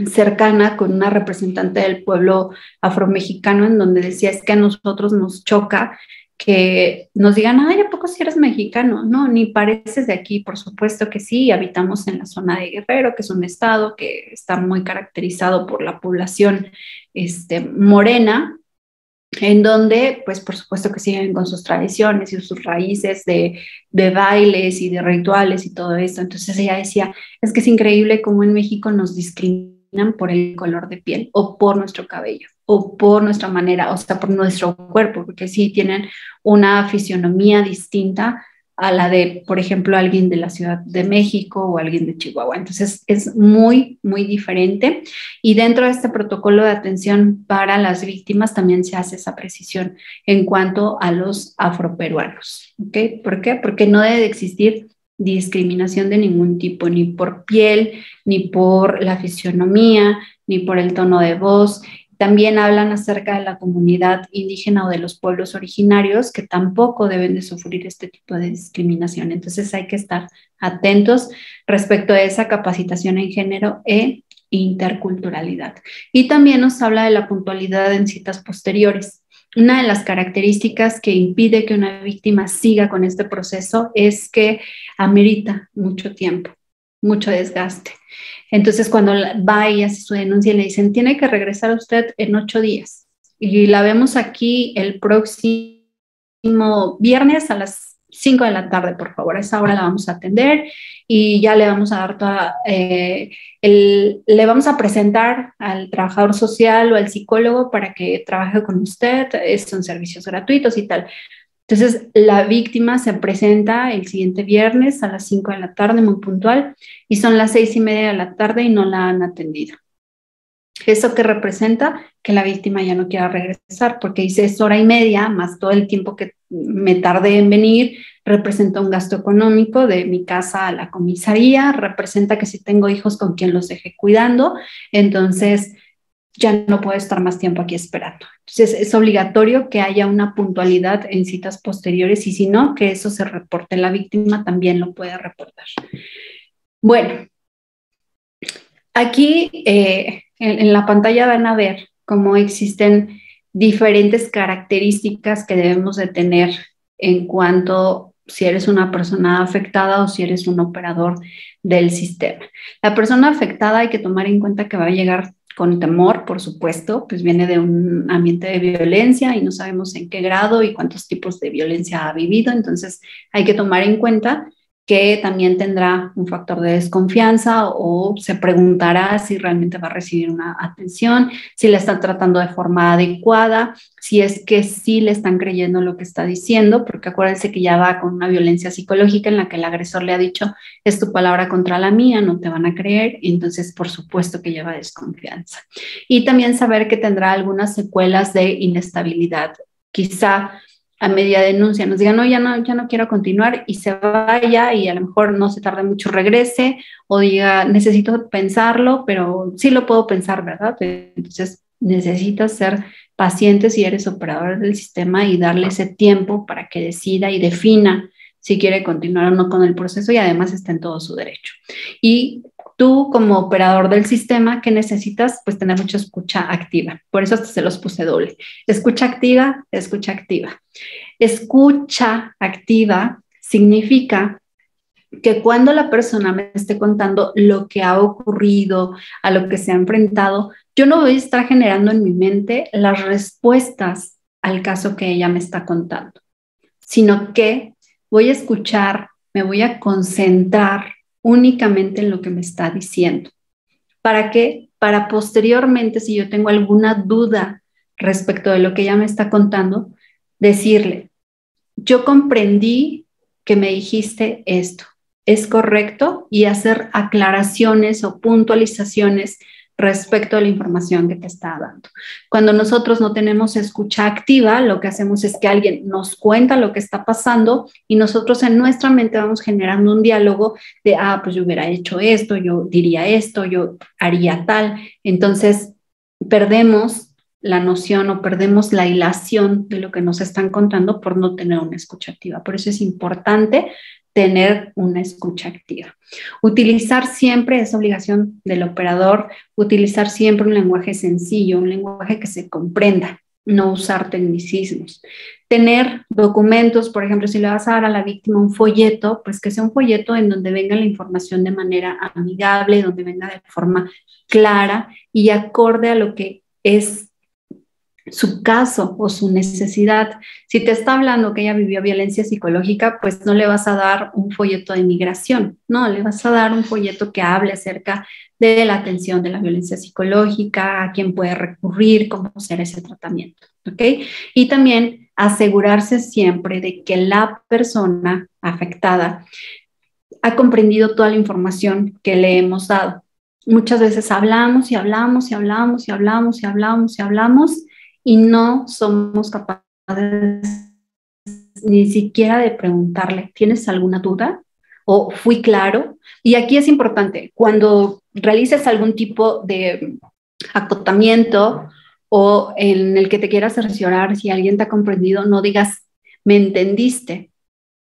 cercana con una representante del pueblo afromexicano, en donde decía, es que a nosotros nos choca que nos digan, ay, ¿a poco si eres mexicano? No, ni pareces de aquí, por supuesto que sí, habitamos en la zona de Guerrero, que es un estado que está muy caracterizado por la población morena, en donde, pues por supuesto que siguen con sus tradiciones y sus raíces de bailes y de rituales y todo eso. Entonces ella decía, es que es increíble cómo en México nos discriminan por el color de piel o por nuestro cabello o por nuestra manera, o sea, por nuestro cuerpo, porque sí tienen una fisionomía distinta a la de, por ejemplo, alguien de la Ciudad de México o alguien de Chihuahua. Entonces es muy, muy diferente. Y dentro de este protocolo de atención para las víctimas también se hace esa precisión en cuanto a los afroperuanos. ¿Okay? ¿Por qué? Porque no debe de existir discriminación de ningún tipo, ni por piel, ni por la fisionomía, ni por el tono de voz. También hablan acerca de la comunidad indígena o de los pueblos originarios que tampoco deben de sufrir este tipo de discriminación. Entonces hay que estar atentos respecto a esa capacitación en género e interculturalidad. Y también nos habla de la puntualidad en citas posteriores. Una de las características que impide que una víctima siga con este proceso es que amerita mucho tiempo, mucho desgaste. Entonces, cuando va y hace su denuncia, le dicen, tiene que regresar usted en 8 días. Y la vemos aquí el próximo viernes a las 5 de la tarde, por favor. A esa hora la vamos a atender y ya le vamos a dar toda, le vamos a presentar al trabajador social o al psicólogo para que trabaje con usted. Son servicios gratuitos y tal. Entonces, la víctima se presenta el siguiente viernes a las 5 de la tarde, muy puntual, y son las 6:30 de la tarde y no la han atendido. ¿Eso qué representa? Que la víctima ya no quiera regresar, porque dice es hora y media, más todo el tiempo que me tardé en venir, representa un gasto económico de mi casa a la comisaría, representa que si tengo hijos con quien los deje cuidando, entonces ya no puedo estar más tiempo aquí esperando. Entonces es obligatorio que haya una puntualidad en citas posteriores y si no, que eso se reporte. La víctima también lo puede reportar. Bueno, aquí en la pantalla van a ver cómo existen diferentes características que debemos de tener en cuanto si eres una persona afectada o si eres un operador del sistema. La persona afectada hay que tomar en cuenta que va a llegar con temor, por supuesto, pues viene de un ambiente de violencia y no sabemos en qué grado y cuántos tipos de violencia ha vivido, entonces hay que tomar en cuenta que también tendrá un factor de desconfianza o se preguntará si realmente va a recibir una atención, si le están tratando de forma adecuada, si es que sí le están creyendo lo que está diciendo, porque acuérdense que ya va con una violencia psicológica en la que el agresor le ha dicho, es tu palabra contra la mía, no te van a creer, y entonces por supuesto que lleva desconfianza. Y también saber que tendrá algunas secuelas de inestabilidad, quizá a media denuncia nos digan, no, ya no quiero continuar y se vaya y a lo mejor no se tarde mucho, regrese o diga, necesito pensarlo, pero sí lo puedo pensar, ¿verdad? Entonces necesitas ser paciente si eres operador del sistema y darle ese tiempo para que decida y defina si quiere continuar o no con el proceso y además está en todo su derecho. Y tú como operador del sistema, ¿qué necesitas? Pues tener mucha escucha activa. Por eso hasta se los puse doble. Escucha activa, escucha activa. Escucha activa significa que cuando la persona me esté contando lo que ha ocurrido, a lo que se ha enfrentado, yo no voy a estar generando en mi mente las respuestas al caso que ella me está contando, sino que voy a escuchar, me voy a concentrar únicamente en lo que me está diciendo. ¿Para qué? Para posteriormente, si yo tengo alguna duda respecto de lo que ella me está contando, decirle, yo comprendí que me dijiste esto, ¿es correcto? Y hacer aclaraciones o puntualizaciones respecto a la información que te está dando. Cuando nosotros no tenemos escucha activa, lo que hacemos es que alguien nos cuenta lo que está pasando y nosotros en nuestra mente vamos generando un diálogo de, pues yo hubiera hecho esto, yo diría esto, yo haría tal. Entonces, perdemos la noción o perdemos la hilación de lo que nos están contando por no tener una escucha activa. Por eso es importante tener una escucha activa. Utilizar siempre, es obligación del operador, utilizar siempre un lenguaje sencillo, un lenguaje que se comprenda, no usar tecnicismos. Tener documentos, por ejemplo, si le vas a dar a la víctima un folleto, pues que sea un folleto en donde venga la información de manera amigable, donde venga de forma clara y acorde a lo que es su caso o su necesidad. Si te está hablando que ella vivió violencia psicológica, pues no le vas a dar un folleto de migración, no, le vas a dar un folleto que hable acerca de la atención de la violencia psicológica, a quién puede recurrir, cómo hacer ese tratamiento, ¿ok? Y también asegurarse siempre de que la persona afectada ha comprendido toda la información que le hemos dado. Muchas veces hablamos y hablamos y hablamos y hablamos y hablamos y hablamos y no somos capaces ni siquiera de preguntarle, ¿tienes alguna duda? ¿O fui claro? Y aquí es importante, cuando realices algún tipo de acotamiento o en el que te quieras cerciorar si alguien te ha comprendido, no digas, ¿me entendiste?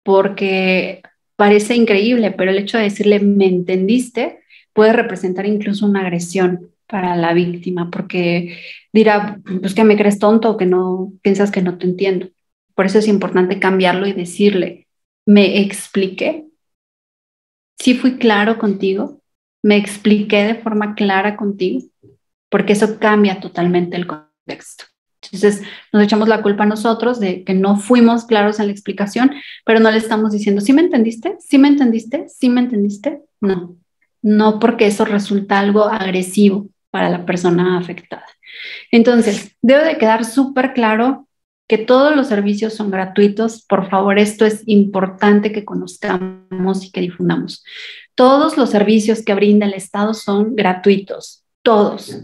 Porque parece increíble, pero el hecho de decirle, ¿me entendiste? Puede representar incluso una agresión para la víctima, porque dirá, pues que me crees tonto o que no piensas que no te entiendo. Por eso es importante cambiarlo y decirle, me expliqué, sí fui claro contigo, me expliqué de forma clara contigo, porque eso cambia totalmente el contexto. Entonces nos echamos la culpa a nosotros de que no fuimos claros en la explicación, pero no le estamos diciendo, ¿sí me entendiste? ¿Sí me entendiste? ¿Sí me entendiste? No, no, porque eso resulta algo agresivo para la persona afectada. Entonces, debe de quedar súper claro que todos los servicios son gratuitos. Por favor, esto es importante que conozcamos y que difundamos. Todos los servicios que brinda el Estado son gratuitos, todos.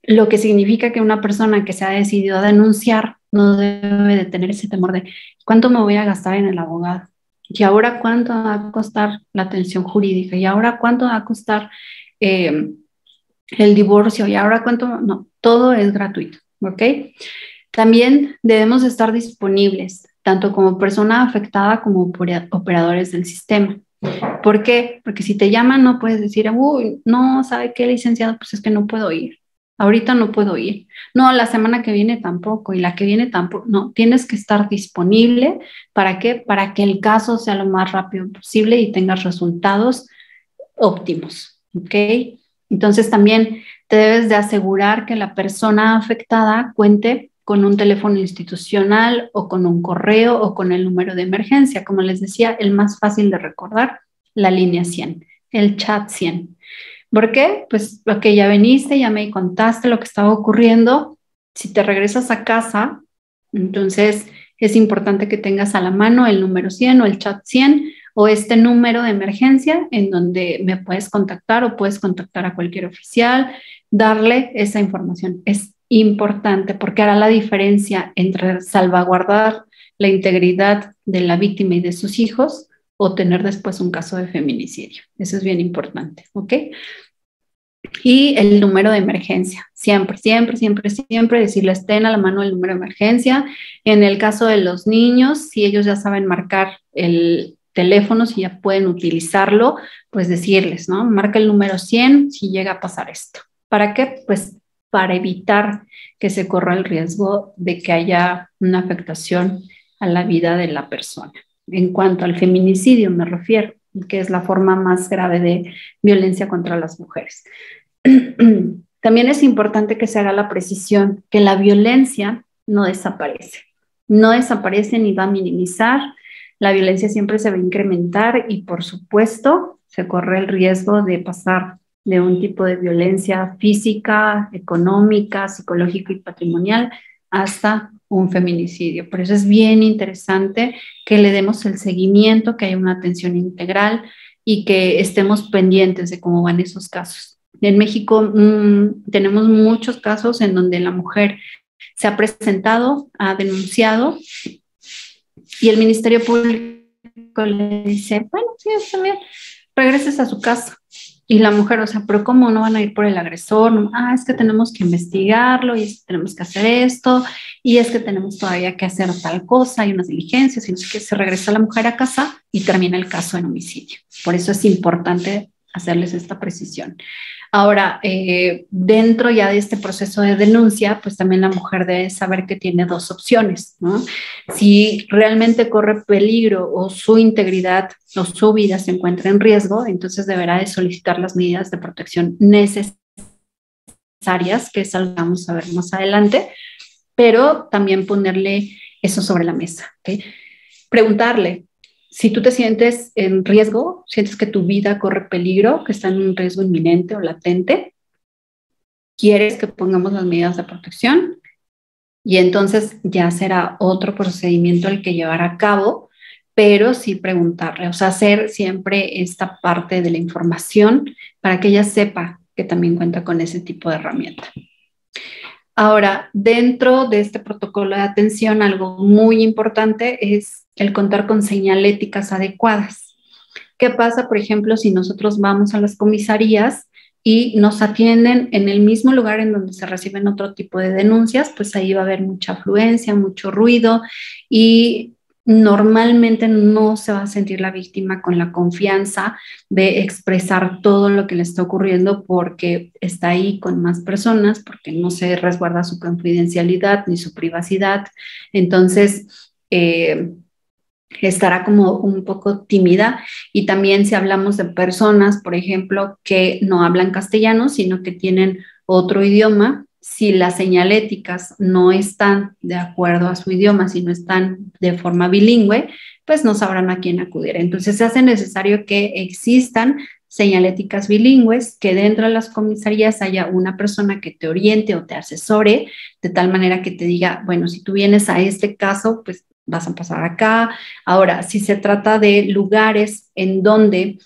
Lo que significa que una persona que se ha decidido a denunciar no debe de tener ese temor de ¿cuánto me voy a gastar en el abogado? ¿Y ahora cuánto va a costar la atención jurídica? ¿Y ahora cuánto va a costar el divorcio? ¿Y ahora cuánto? No, todo es gratuito, ¿ok? También debemos estar disponibles, tanto como persona afectada como operadores del sistema. ¿Por qué? Porque si te llaman no puedes decir, uy, no, ¿sabe qué, licenciado? Pues es que no puedo ir. Ahorita no puedo ir. No, la semana que viene tampoco y la que viene tampoco. No, tienes que estar disponible. ¿Para qué? Para que el caso sea lo más rápido posible y tengas resultados óptimos, ¿ok? Entonces también te debes de asegurar que la persona afectada cuente con un teléfono institucional o con un correo o con el número de emergencia. Como les decía, el más fácil de recordar, la línea 100, el chat 100. ¿Por qué? Pues, ok, ya viniste, ya me contaste lo que estaba ocurriendo. Si te regresas a casa, entonces es importante que tengas a la mano el número 100 o el chat 100 o este número de emergencia en donde me puedes contactar o puedes contactar a cualquier oficial, darle esa información. Es importante porque hará la diferencia entre salvaguardar la integridad de la víctima y de sus hijos o tener después un caso de feminicidio. Eso es bien importante, ¿ok? Y el número de emergencia, siempre, siempre, siempre, siempre decirles, ten a la mano el número de emergencia. En el caso de los niños, si ellos ya saben marcar el teléfono, si ya pueden utilizarlo, pues decirles, ¿no? Marca el número 100 si llega a pasar esto. ¿Para qué? Pues para evitar que se corra el riesgo de que haya una afectación a la vida de la persona. En cuanto al feminicidio me refiero, que es la forma más grave de violencia contra las mujeres. También es importante que se haga la precisión que la violencia no desaparece. No desaparece ni va a minimizar. La violencia siempre se va a incrementar y, por supuesto, se corre el riesgo de pasar de un tipo de violencia física, económica, psicológica y patrimonial hasta un feminicidio. Por eso es bien interesante que le demos el seguimiento, que haya una atención integral y que estemos pendientes de cómo van esos casos. En México tenemos muchos casos en donde la mujer se ha presentado, ha denunciado y el Ministerio Público le dice, bueno, sí, está bien, regreses a su casa. Y la mujer, o sea, pero ¿cómo no van a ir por el agresor? No, es que tenemos que investigarlo y es que tenemos que hacer esto y es que tenemos todavía que hacer tal cosa y unas diligencias y no sé qué. Se regresa la mujer a casa y termina el caso en homicidio. Por eso es importante hacerles esta precisión. Ahora, dentro ya de este proceso de denuncia, pues también la mujer debe saber que tiene dos opciones, ¿no? Si realmente corre peligro o su integridad o su vida se encuentra en riesgo, entonces deberá de solicitar las medidas de protección necesarias, que es algo que vamos a ver más adelante, pero también ponerle eso sobre la mesa, ¿ok? Preguntarle, si tú te sientes en riesgo, sientes que tu vida corre peligro, que está en un riesgo inminente o latente, ¿quieres que pongamos las medidas de protección? Y entonces ya será otro procedimiento el que llevar a cabo, pero sí preguntarle, o sea, hacer siempre esta parte de la información para que ella sepa que también cuenta con ese tipo de herramienta. Ahora, dentro de este protocolo de atención, algo muy importante es el contar con señaléticas adecuadas. ¿Qué pasa, por ejemplo, si nosotros vamos a las comisarías y nos atienden en el mismo lugar en donde se reciben otro tipo de denuncias? Pues ahí va a haber mucha afluencia, mucho ruido y normalmente no se va a sentir la víctima con la confianza de expresar todo lo que le está ocurriendo porque está ahí con más personas, porque no se resguarda su confidencialidad ni su privacidad. Entonces, estará como un poco tímida. Y también si hablamos de personas, por ejemplo, que no hablan castellano, sino que tienen otro idioma, si las señaléticas no están de acuerdo a su idioma, si no están de forma bilingüe, pues no sabrán a quién acudir. Entonces se hace necesario que existan señaléticas bilingües, que dentro de las comisarías haya una persona que te oriente o te asesore, de tal manera que te diga, bueno, si tú vienes a este caso, pues vas a pasar acá. Ahora, si se trata de lugares en donde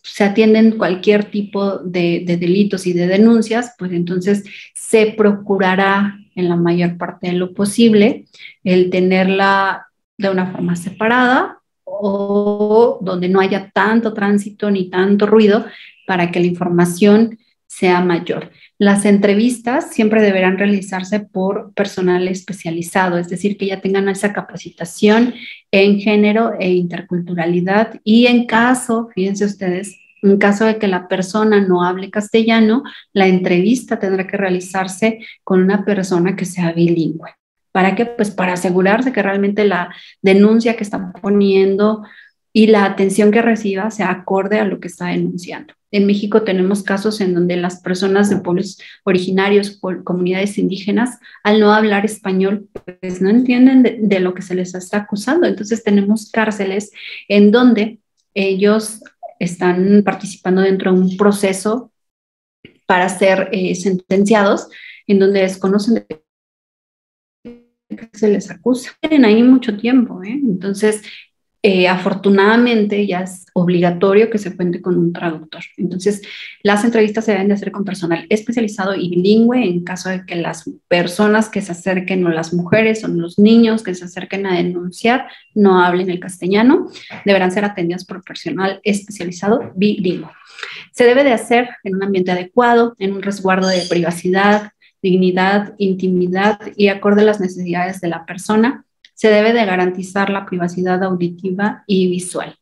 se atienden cualquier tipo de delitos y de denuncias, pues entonces se procurará en la mayor parte de lo posible el tenerla de una forma separada o donde no haya tanto tránsito ni tanto ruido para que la información sea mayor. Las entrevistas siempre deberán realizarse por personal especializado, es decir, que ya tengan esa capacitación en género e interculturalidad. Y en caso, fíjense ustedes, en caso de que la persona no hable castellano, la entrevista tendrá que realizarse con una persona que sea bilingüe. ¿Para qué? Pues para asegurarse que realmente la denuncia que están poniendo y la atención que reciba sea acorde a lo que está denunciando. En México tenemos casos en donde las personas de pueblos originarios, comunidades indígenas, al no hablar español, pues no entienden de lo que se les está acusando. Entonces tenemos cárceles en donde ellos están participando dentro de un proceso para ser sentenciados, en donde desconocen de qué se les acusa. Tienen ahí mucho tiempo, ¿eh? Entonces, afortunadamente ya es obligatorio que se cuente con un traductor. Entonces, las entrevistas se deben de hacer con personal especializado y bilingüe en caso de que las personas que se acerquen o las mujeres o los niños que se acerquen a denunciar no hablen el castellano, deberán ser atendidas por personal especializado bilingüe. Se debe de hacer en un ambiente adecuado, en un resguardo de privacidad, dignidad, intimidad y acorde a las necesidades de la persona. Se debe de garantizar la privacidad auditiva y visual.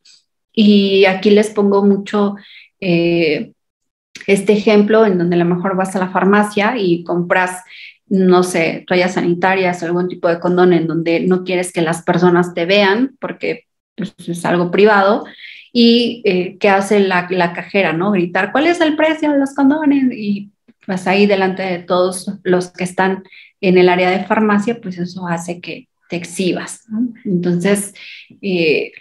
Y aquí les pongo mucho este ejemplo en donde a lo mejor vas a la farmacia y compras, no sé, toallas sanitarias o algún tipo de condón en donde no quieres que las personas te vean porque pues, es algo privado. Y ¿qué hace la cajera, no? Gritar, ¿cuál es el precio de los condones? Y pues ahí delante de todos los que están en el área de farmacia, pues eso hace que te exhibas, ¿no? Entonces,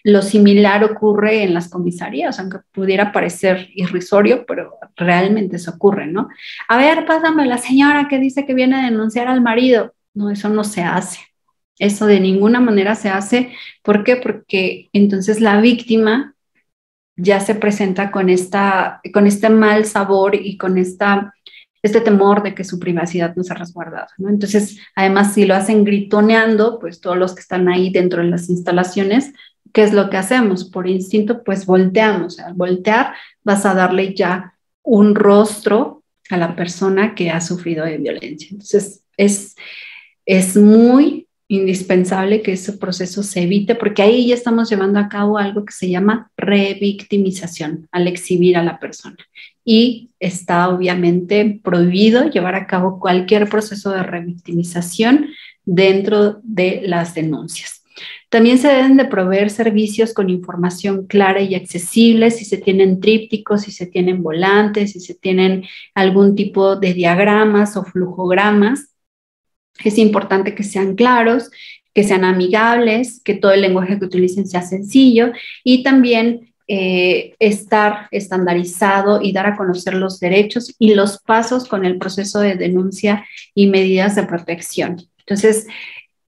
lo similar ocurre en las comisarías, aunque pudiera parecer irrisorio, pero realmente eso ocurre, ¿no? A ver, pásame la señora que dice que viene a denunciar al marido. No, eso no se hace. Eso de ninguna manera se hace. ¿Por qué? Porque entonces la víctima ya se presenta con este mal sabor y con este temor de que su privacidad no sea resguardada, ¿no? Entonces, además, si lo hacen gritoneando, pues todos los que están ahí dentro de las instalaciones, ¿qué es lo que hacemos? Por instinto, pues volteamos. Al voltear, vas a darle ya un rostro a la persona que ha sufrido de violencia. Entonces, es muy indispensable que ese proceso se evite, porque ahí ya estamos llevando a cabo algo que se llama revictimización, al exhibir a la persona. Y está obviamente prohibido llevar a cabo cualquier proceso de revictimización dentro de las denuncias. También se deben de proveer servicios con información clara y accesible, si se tienen trípticos, si se tienen volantes, si se tienen algún tipo de diagramas o flujogramas. Es importante que sean claros, que sean amigables, que todo el lenguaje que utilicen sea sencillo y también estar estandarizado y dar a conocer los derechos y los pasos con el proceso de denuncia y medidas de protección. Entonces,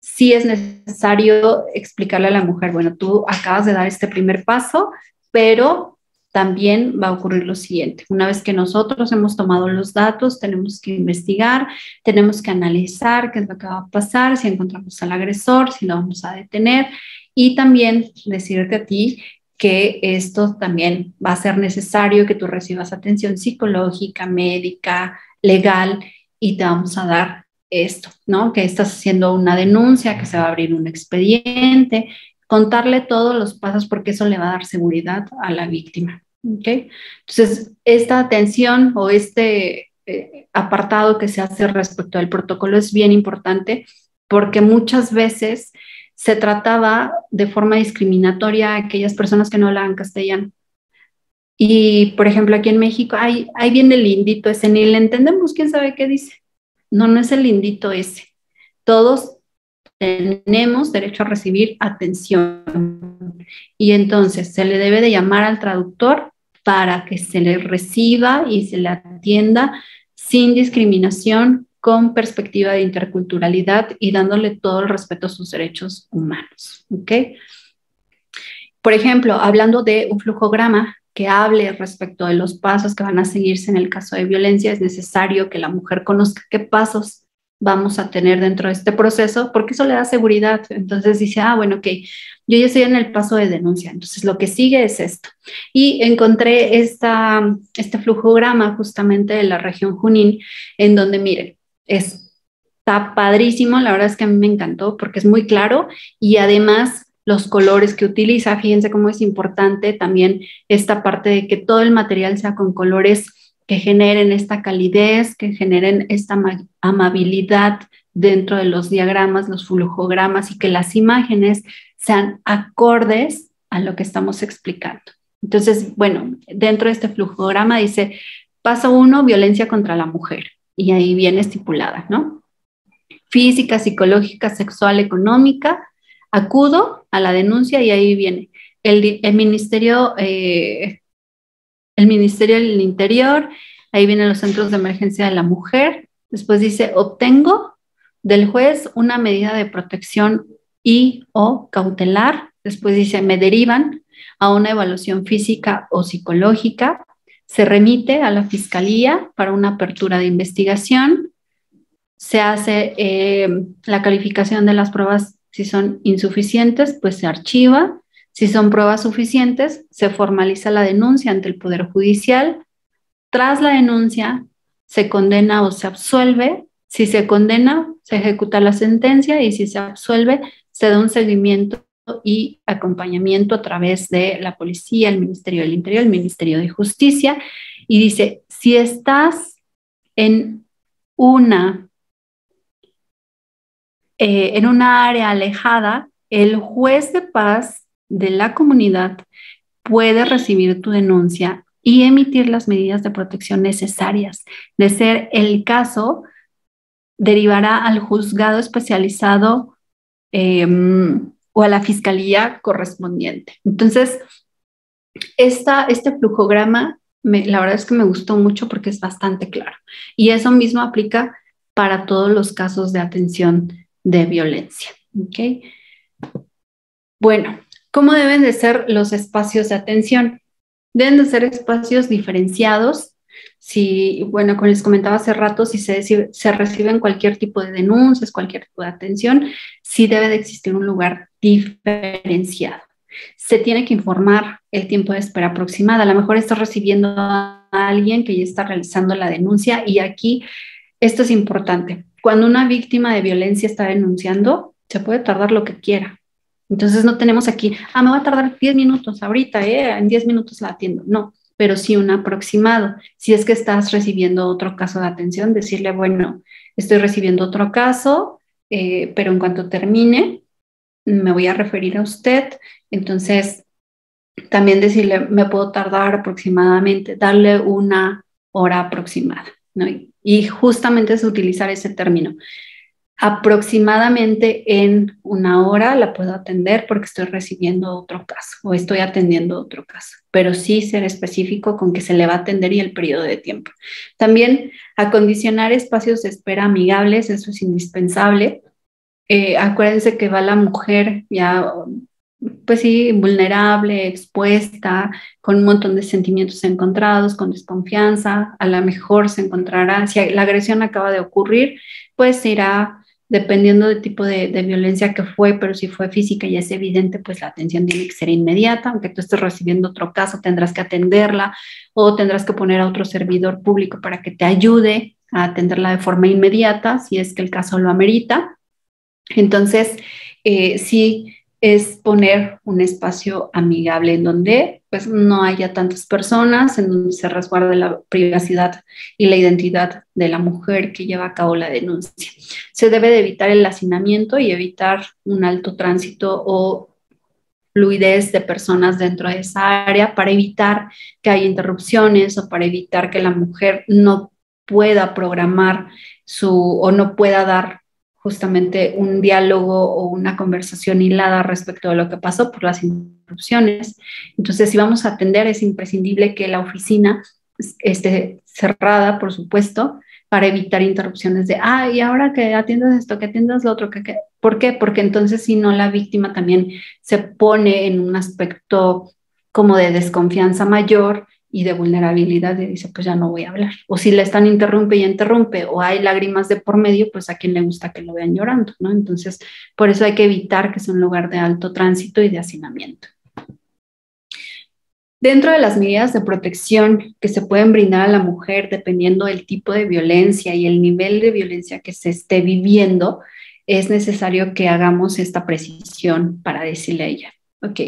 sí es necesario explicarle a la mujer, bueno, tú acabas de dar este primer paso, pero también va a ocurrir lo siguiente. Una vez que nosotros hemos tomado los datos, tenemos que investigar, tenemos que analizar qué es lo que va a pasar, si encontramos al agresor, si lo vamos a detener y también decirte a ti que esto también va a ser necesario que tú recibas atención psicológica, médica, legal y te vamos a dar esto, ¿no? Que estás haciendo una denuncia, que se va a abrir un expediente, contarle todos los pasos porque eso le va a dar seguridad a la víctima. ¿Okay? Entonces, esta atención o este apartado que se hace respecto al protocolo es bien importante porque muchas veces se trataba de forma discriminatoria a aquellas personas que no hablaban castellano. Y, por ejemplo, aquí en México, ahí viene el lindito ese, ni le entendemos, quién sabe qué dice. No, no es el lindito ese. Todos tenemos derecho a recibir atención y entonces se le debe de llamar al traductor para que se le reciba y se le atienda sin discriminación, con perspectiva de interculturalidad y dándole todo el respeto a sus derechos humanos. ¿Ok? Por ejemplo, hablando de un flujograma que hable respecto de los pasos que van a seguirse en el caso de violencia, es necesario que la mujer conozca qué pasos vamos a tener dentro de este proceso, porque eso le da seguridad. Entonces dice, bueno, ok, yo ya estoy en el paso de denuncia, entonces lo que sigue es esto. Y encontré este flujograma justamente de la región Junín, en donde, miren, está padrísimo, la verdad es que a mí me encantó porque es muy claro y además los colores que utiliza, fíjense cómo es importante también esta parte de que todo el material sea con colores que generen esta calidez, que generen esta amabilidad dentro de los diagramas, los flujogramas y que las imágenes sean acordes a lo que estamos explicando. Entonces, bueno, dentro de este flujograma dice, paso 1, violencia contra la mujer, y ahí viene estipulada, ¿no? Física, psicológica, sexual, económica, acudo a la denuncia y ahí viene el Ministerio del Interior, ahí vienen los centros de emergencia de la mujer, después dice, obtengo del juez una medida de protección y o cautelar, después dice, me derivan a una evaluación física o psicológica, se remite a la fiscalía para una apertura de investigación, se hace la calificación de las pruebas, si son insuficientes, pues se archiva. Si son pruebas suficientes, se formaliza la denuncia ante el Poder Judicial. Tras la denuncia, se condena o se absuelve. Si se condena, se ejecuta la sentencia y si se absuelve, se da un seguimiento y acompañamiento a través de la policía, el Ministerio del Interior, el Ministerio de Justicia. Y dice, si estás en una área alejada, el juez de paz de la comunidad puede recibir tu denuncia y emitir las medidas de protección necesarias. De ser el caso, derivará al juzgado especializado o a la fiscalía correspondiente. Entonces, este flujograma, la verdad es que me gustó mucho porque es bastante claro. Y eso mismo aplica para todos los casos de atención de violencia. ¿Okay? Bueno, ¿cómo deben de ser los espacios de atención? Deben de ser espacios diferenciados. Si, bueno, como les comentaba hace rato, si se reciben cualquier tipo de denuncias, cualquier tipo de atención, sí debe de existir un lugar diferenciado. Se tiene que informar el tiempo de espera aproximada. A lo mejor estás recibiendo a alguien que ya está realizando la denuncia y aquí esto es importante. Cuando una víctima de violencia está denunciando, Se puede tardar lo que quiera. Entonces no tenemos aquí, me va a tardar 10 minutos ahorita, en 10 minutos la atiendo. No, pero sí un aproximado. Si es que estás recibiendo otro caso de atención, decirle, bueno, estoy recibiendo otro caso, pero en cuanto termine, me voy a referir a usted. Entonces, también decirle, me puedo tardar aproximadamente, darle una hora aproximada, ¿no? Y justamente es utilizar ese término. Aproximadamente en una hora la puedo atender porque estoy recibiendo otro caso o estoy atendiendo otro caso, pero sí ser específico con que se le va a atender y el periodo de tiempo. También acondicionar espacios de espera amigables, eso es indispensable. Acuérdense que va la mujer ya, pues sí, vulnerable, expuesta, con un montón de sentimientos encontrados, con desconfianza. A lo mejor se encontrará, si la agresión acaba de ocurrir, pues irá dependiendo del tipo de violencia que fue, pero si fue física y es evidente, pues la atención tiene que ser inmediata. Aunque tú estés recibiendo otro caso, tendrás que atenderla o tendrás que poner a otro servidor público para que te ayude a atenderla de forma inmediata, si es que el caso lo amerita. Entonces, sí es poner un espacio amigable en donde pues no haya tantas personas, en donde se resguarde la privacidad y la identidad de la mujer que lleva a cabo la denuncia. Se debe de evitar el hacinamiento y evitar un alto tránsito o fluidez de personas dentro de esa área para evitar que haya interrupciones o para evitar que la mujer no pueda programar o no pueda dar justamente un diálogo o una conversación hilada respecto de lo que pasó por las interrupciones. Entonces, si vamos a atender, es imprescindible que la oficina esté cerrada, por supuesto, para evitar interrupciones de, y ahora que atiendas esto, que atiendas lo otro, ¿por qué? Porque entonces si no, la víctima también se pone en un aspecto como de desconfianza mayor y de vulnerabilidad y dice, pues ya no voy a hablar. O si le están interrumpe y interrumpe, o hay lágrimas de por medio, pues a quien le gusta que lo vean llorando, ¿no? Entonces, por eso hay que evitar que sea un lugar de alto tránsito y de hacinamiento. Dentro de las medidas de protección que se pueden brindar a la mujer, dependiendo del tipo de violencia y el nivel de violencia que se esté viviendo, es necesario que hagamos esta precisión para decirle a ella, ok,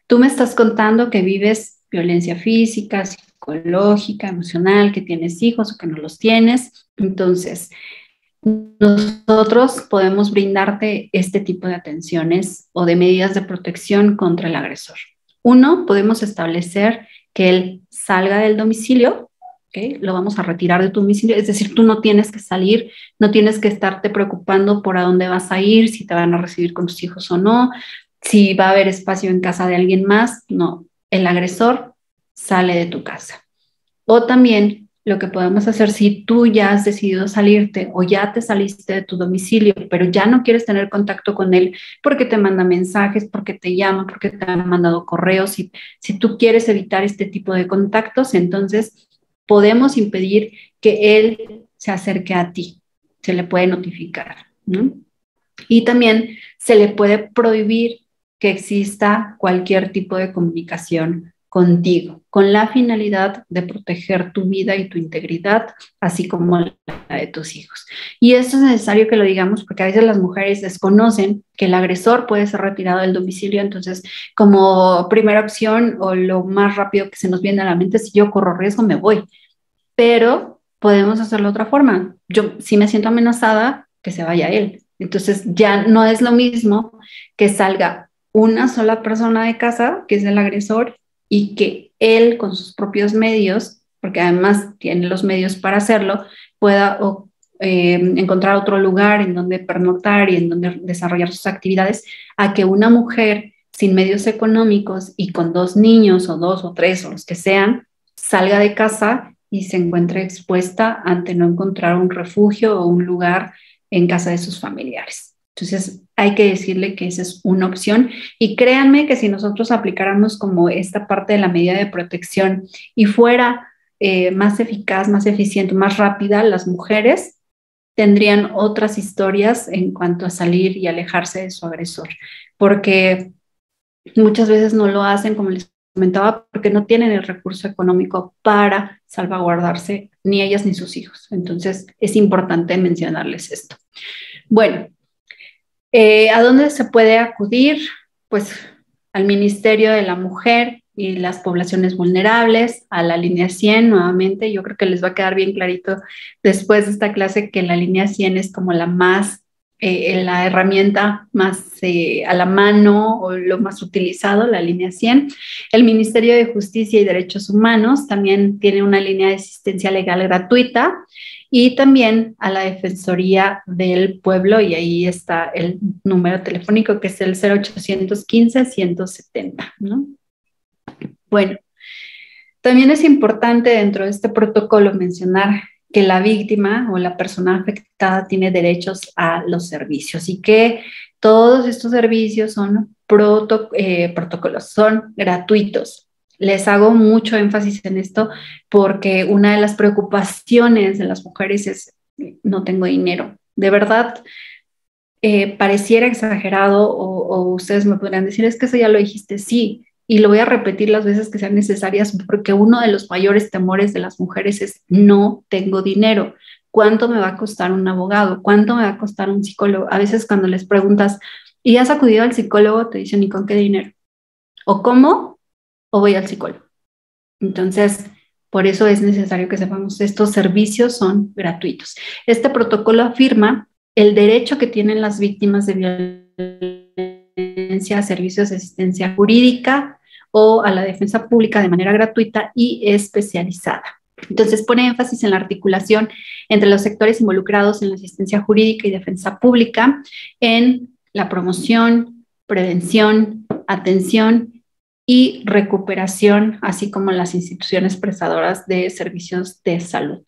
tú me estás contando que vives violencia física, psicológica, emocional, que tienes hijos o que no los tienes. Entonces, nosotros podemos brindarte este tipo de atenciones o de medidas de protección contra el agresor. Uno, podemos establecer que él salga del domicilio, ¿okay? Lo vamos a retirar de tu domicilio, es decir, tú no tienes que salir, no tienes que estarte preocupando por a dónde vas a ir, si te van a recibir con tus hijos o no, si va a haber espacio en casa de alguien más. No, el agresor sale de tu casa. O también lo que podemos hacer, si tú ya has decidido salirte o ya te saliste de tu domicilio, pero ya no quieres tener contacto con él porque te manda mensajes, porque te llama, porque te han mandado correos, si tú quieres evitar este tipo de contactos, entonces podemos impedir que él se acerque a ti. Se le puede notificar, ¿no? Y también se le puede prohibir que exista cualquier tipo de comunicación contigo, con la finalidad de proteger tu vida y tu integridad, así como la de tus hijos. Y esto es necesario que lo digamos porque a veces las mujeres desconocen que el agresor puede ser retirado del domicilio. Entonces, como primera opción o lo más rápido que se nos viene a la mente, si yo corro riesgo, me voy. Pero podemos hacerlo de otra forma. Yo, si me siento amenazada, que se vaya él. Entonces, ya no es lo mismo que salga una sola persona de casa, que es el agresor, y que él con sus propios medios, porque además tiene los medios para hacerlo, pueda encontrar otro lugar en donde pernoctar y en donde desarrollar sus actividades, a que una mujer sin medios económicos y con 2 niños o 2 o 3 o los que sean, salga de casa y se encuentre expuesta ante no encontrar un refugio o un lugar en casa de sus familiares. Entonces, hay que decirle que esa es una opción y créanme que si nosotros aplicáramos como esta parte de la medida de protección y fuera más eficaz, más eficiente, más rápida, las mujeres tendrían otras historias en cuanto a salir y alejarse de su agresor, porque muchas veces no lo hacen, como les comentaba, porque no tienen el recurso económico para salvaguardarse ni ellas ni sus hijos. Entonces, es importante mencionarles esto. Bueno, ¿A dónde se puede acudir? Pues al Ministerio de la Mujer y las poblaciones vulnerables, a la línea 100 nuevamente. Yo creo que les va a quedar bien clarito después de esta clase que la línea 100 es como la herramienta más a la mano o lo más utilizado, la línea 100. El Ministerio de Justicia y Derechos Humanos también tiene una línea de asistencia legal gratuita, y también a la Defensoría del Pueblo, y ahí está el número telefónico que es el 0815-170, ¿no? Bueno, también es importante dentro de este protocolo mencionar que la víctima o la persona afectada tiene derechos a los servicios y que todos estos servicios son protocolos, son gratuitos. Les hago mucho énfasis en esto porque una de las preocupaciones de las mujeres es: no tengo dinero. De verdad, pareciera exagerado o ustedes me podrían decir, es que eso ya lo dijiste, sí, y lo voy a repetir las veces que sean necesarias porque uno de los mayores temores de las mujeres es: no tengo dinero. ¿Cuánto me va a costar un abogado? ¿Cuánto me va a costar un psicólogo? A veces cuando les preguntas, ¿y has acudido al psicólogo? Te dicen, ¿y con qué dinero? ¿O cómo? ¿O voy al psicólogo? Entonces, por eso es necesario que sepamos, estos servicios son gratuitos. Este protocolo afirma el derecho que tienen las víctimas de violencia a servicios de asistencia jurídica o a la defensa pública de manera gratuita y especializada. Entonces pone énfasis en la articulación entre los sectores involucrados en la asistencia jurídica y defensa pública, en la promoción, prevención, atención y recuperación, así como las instituciones prestadoras de servicios de salud.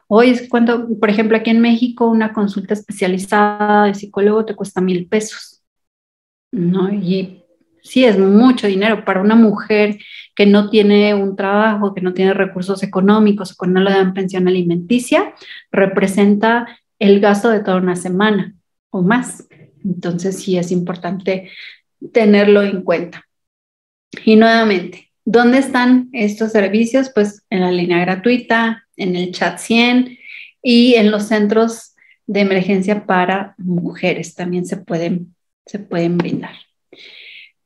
Hoy, cuando, por ejemplo, aquí en México, una consulta especializada de psicólogo te cuesta 1,000 pesos, ¿no? Y sí, es mucho dinero para una mujer que no tiene un trabajo, que no tiene recursos económicos o que no le dan pensión alimenticia, representa el gasto de toda una semana o más. Entonces, sí es importante tenerlo en cuenta. Y nuevamente, ¿dónde están estos servicios? Pues en la línea gratuita, en el chat 100 y en los centros de emergencia para mujeres también se pueden brindar.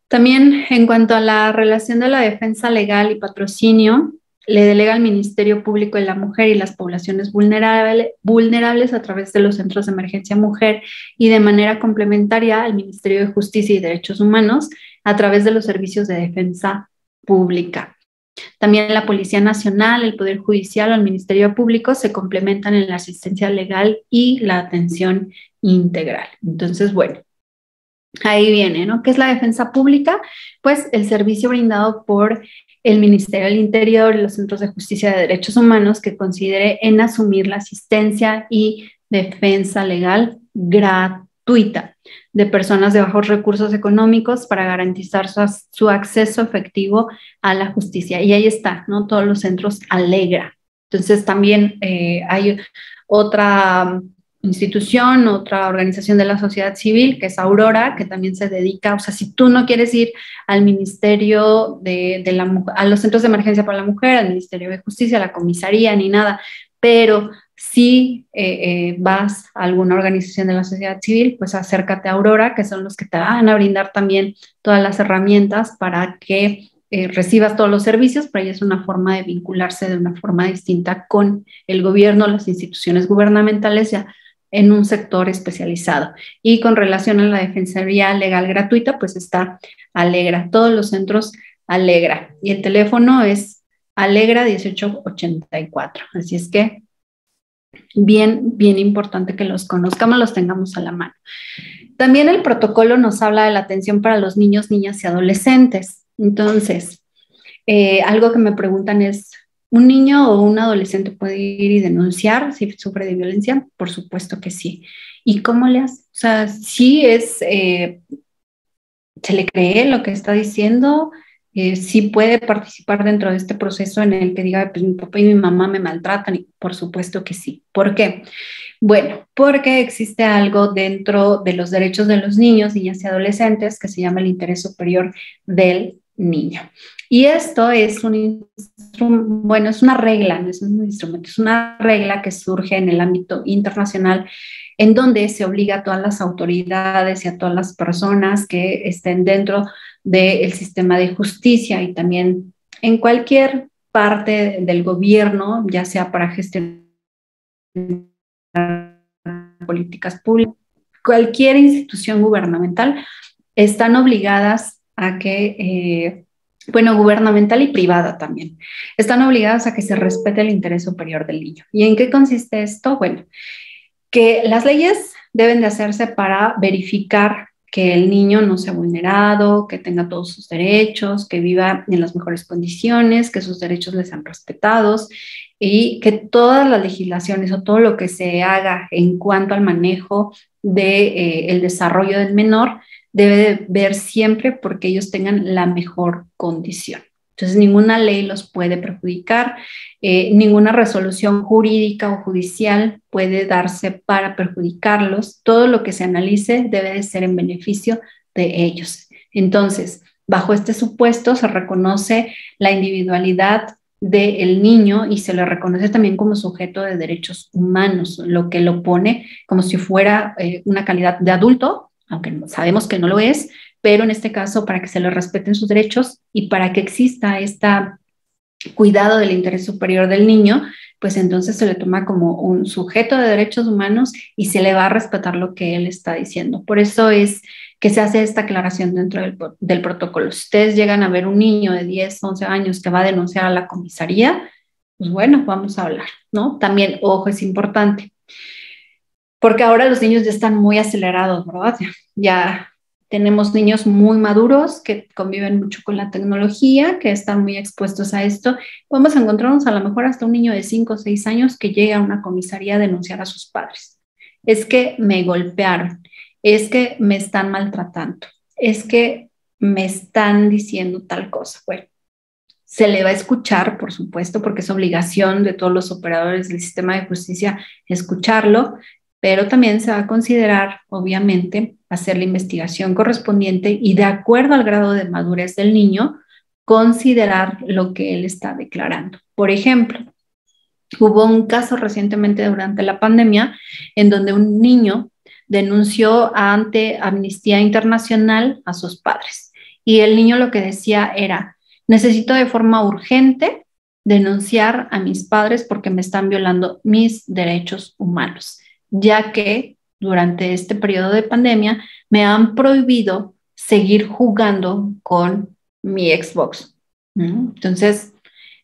También en cuanto a la relación de la defensa legal y patrocinio, le delega al Ministerio Público de la Mujer y las poblaciones vulnerables a través de los centros de emergencia mujer y de manera complementaria al Ministerio de Justicia y Derechos Humanos a través de los servicios de defensa pública. También la Policía Nacional, el Poder Judicial o el Ministerio Público se complementan en la asistencia legal y la atención integral. Entonces, bueno, ahí viene, ¿no? ¿Qué es la defensa pública? Pues el servicio brindado por el Ministerio del Interior y los Centros de Justicia de Derechos Humanos que considere en asumir la asistencia y defensa legal gratuita de personas de bajos recursos económicos para garantizar su acceso efectivo a la justicia. Y ahí está, ¿no? Todos los centros Alegra. Entonces también hay otra institución, otra organización de la sociedad civil, que es Aurora, que también se dedica, o sea, si tú no quieres ir al Ministerio a los centros de emergencia para la mujer, al Ministerio de Justicia, a la comisaría, ni nada, pero si vas a alguna organización de la sociedad civil, pues acércate a Aurora, que son los que te van a brindar también todas las herramientas para que recibas todos los servicios, pero ahí es una forma de vincularse de una forma distinta con el gobierno, las instituciones gubernamentales, ya en un sector especializado. Y con relación a la defensoría legal gratuita, pues está Alegra, todos los centros Alegra. Y el teléfono es Alegra 1884. Así es que bien importante que los conozcamos, los tengamos a la mano. También el protocolo nos habla de la atención para los niños, niñas y adolescentes. Entonces, algo que me preguntan es, ¿un niño o un adolescente puede ir y denunciar si sufre de violencia? Por supuesto que sí. ¿Y cómo le hace? O sea, sí se le cree lo que está diciendo, sí puede participar dentro de este proceso en el que diga, pues mi papá y mi mamá me maltratan, y por supuesto que sí. ¿Por qué? Bueno, porque existe algo dentro de los derechos de los niños, niñas y adolescentes que se llama el interés superior del niño. Y esto es bueno, es una regla, no es un instrumento, es una regla que surge en el ámbito internacional en donde se obliga a todas las autoridades y a todas las personas que estén dentro del sistema de justicia y también en cualquier parte del gobierno, ya sea para gestionar políticas públicas, cualquier institución gubernamental, están obligadas a que, bueno, gubernamental y privada también, están obligadas a que se respete el interés superior del niño. ¿Y en qué consiste esto? Bueno, que las leyes deben de hacerse para verificar que el niño no sea vulnerado, que tenga todos sus derechos, que viva en las mejores condiciones, que sus derechos les sean respetados y que todas las legislaciones o todo lo que se haga en cuanto al manejo de, el desarrollo del menor debe de ver siempre porque ellos tengan la mejor condición. Entonces, ninguna ley los puede perjudicar, ninguna resolución jurídica o judicial puede darse para perjudicarlos. Todo lo que se analice debe de ser en beneficio de ellos. Entonces, bajo este supuesto se reconoce la individualidad del niño y se le reconoce también como sujeto de derechos humanos, lo que lo pone como si fuera una calidad de adulto, aunque sabemos que no lo es, pero en este caso para que se le respeten sus derechos y para que exista este cuidado del interés superior del niño, pues entonces se le toma como un sujeto de derechos humanos y se le va a respetar lo que él está diciendo. Por eso es que se hace esta aclaración dentro del protocolo. Si ustedes llegan a ver un niño de 10, 11 años que va a denunciar a la comisaría, pues bueno, vamos a hablar, ¿no? También, ojo, es importante, porque ahora los niños ya están muy acelerados, ¿verdad? Ya tenemos niños muy maduros que conviven mucho con la tecnología, que están muy expuestos a esto. Podemos encontrarnos a lo mejor hasta un niño de 5 o 6 años que llega a una comisaría a denunciar a sus padres. Es que me golpearon, es que me están maltratando, es que me están diciendo tal cosa. Bueno, se le va a escuchar, por supuesto, porque es obligación de todos los operadores del sistema de justicia escucharlo, pero también se va a considerar, obviamente, hacer la investigación correspondiente y de acuerdo al grado de madurez del niño, considerar lo que él está declarando. Por ejemplo, hubo un caso recientemente durante la pandemia en donde un niño denunció ante Amnistía Internacional a sus padres y el niño lo que decía era, necesito de forma urgente denunciar a mis padres porque me están violando mis derechos humanos, ya que durante este periodo de pandemia me han prohibido seguir jugando con mi Xbox. Entonces,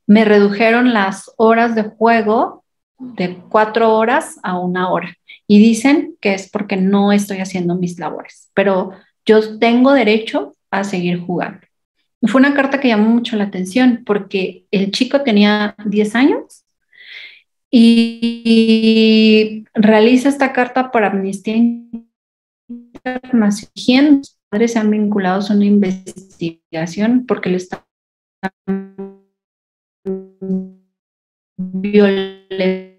me redujeron las horas de juego de 4 horas a 1 hora y dicen que es porque no estoy haciendo mis labores, pero yo tengo derecho a seguir jugando. Y fue una carta que llamó mucho la atención porque el chico tenía 10 años y realiza esta carta para Amnistía Internacional. Los padres se han vinculado a una investigación porque le están violenta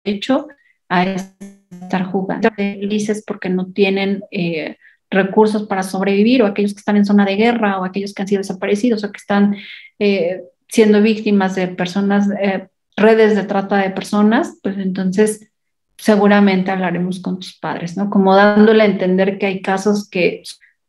derecho a estar jugando. Felices porque no tienen recursos para sobrevivir, o aquellos que están en zona de guerra, o aquellos que han sido desaparecidos, o que están siendo víctimas de personas, redes de trata de personas, pues entonces seguramente hablaremos con tus padres, ¿no? Como dándole a entender que hay casos que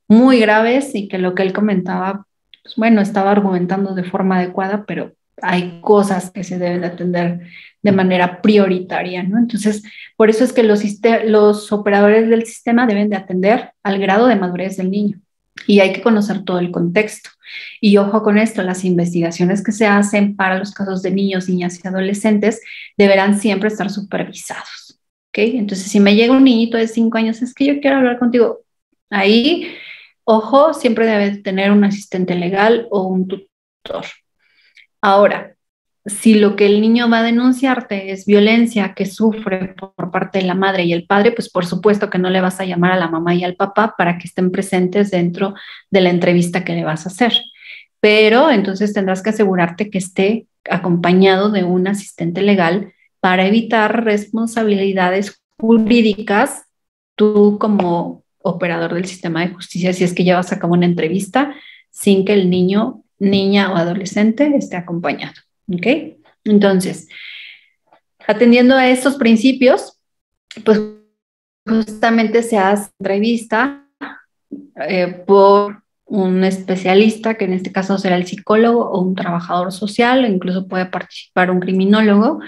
muy graves y que lo que él comentaba, pues bueno, estaba argumentando de forma adecuada, pero hay cosas que se deben atender de manera prioritaria, ¿no? Entonces, por eso es que los operadores del sistema deben de atender al grado de madurez del niño y hay que conocer todo el contexto. Y ojo con esto, las investigaciones que se hacen para los casos de niños, niñas y adolescentes deberán siempre estar supervisados, ¿ok? Entonces, si me llega un niñito de 5 años, es que yo quiero hablar contigo, ahí, ojo, siempre debe tener un asistente legal o un tutor. Ahora, si lo que el niño va a denunciarte es violencia que sufre por parte de la madre y el padre, pues por supuesto que no le vas a llamar a la mamá y al papá para que estén presentes dentro de la entrevista que le vas a hacer. Pero entonces tendrás que asegurarte que esté acompañado de un asistente legal para evitar responsabilidades jurídicas tú como operador del sistema de justicia si es que llevas a cabo una entrevista sin que el niño, niña o adolescente esté acompañado. ¿Ok? Entonces, atendiendo a estos principios, pues justamente se hace entrevista por un especialista, que en este caso será el psicólogo o un trabajador social, o incluso puede participar un criminólogo,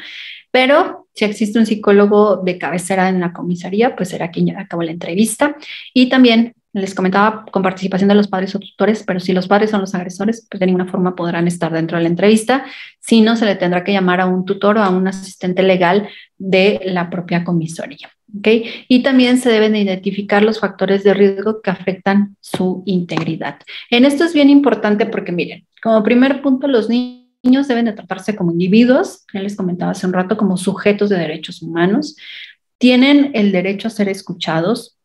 pero si existe un psicólogo de cabecera en la comisaría, pues será quien lleve a cabo la entrevista. Y también les comentaba con participación de los padres o tutores, pero si los padres son los agresores, pues de ninguna forma podrán estar dentro de la entrevista, sino se le tendrá que llamar a un tutor o a un asistente legal de la propia comisaría. ¿Okay? Y también se deben de identificar los factores de riesgo que afectan su integridad. En esto es bien importante porque, miren, como primer punto, los niños deben de tratarse como individuos, ya les comentaba hace un rato, como sujetos de derechos humanos, tienen el derecho a ser escuchados,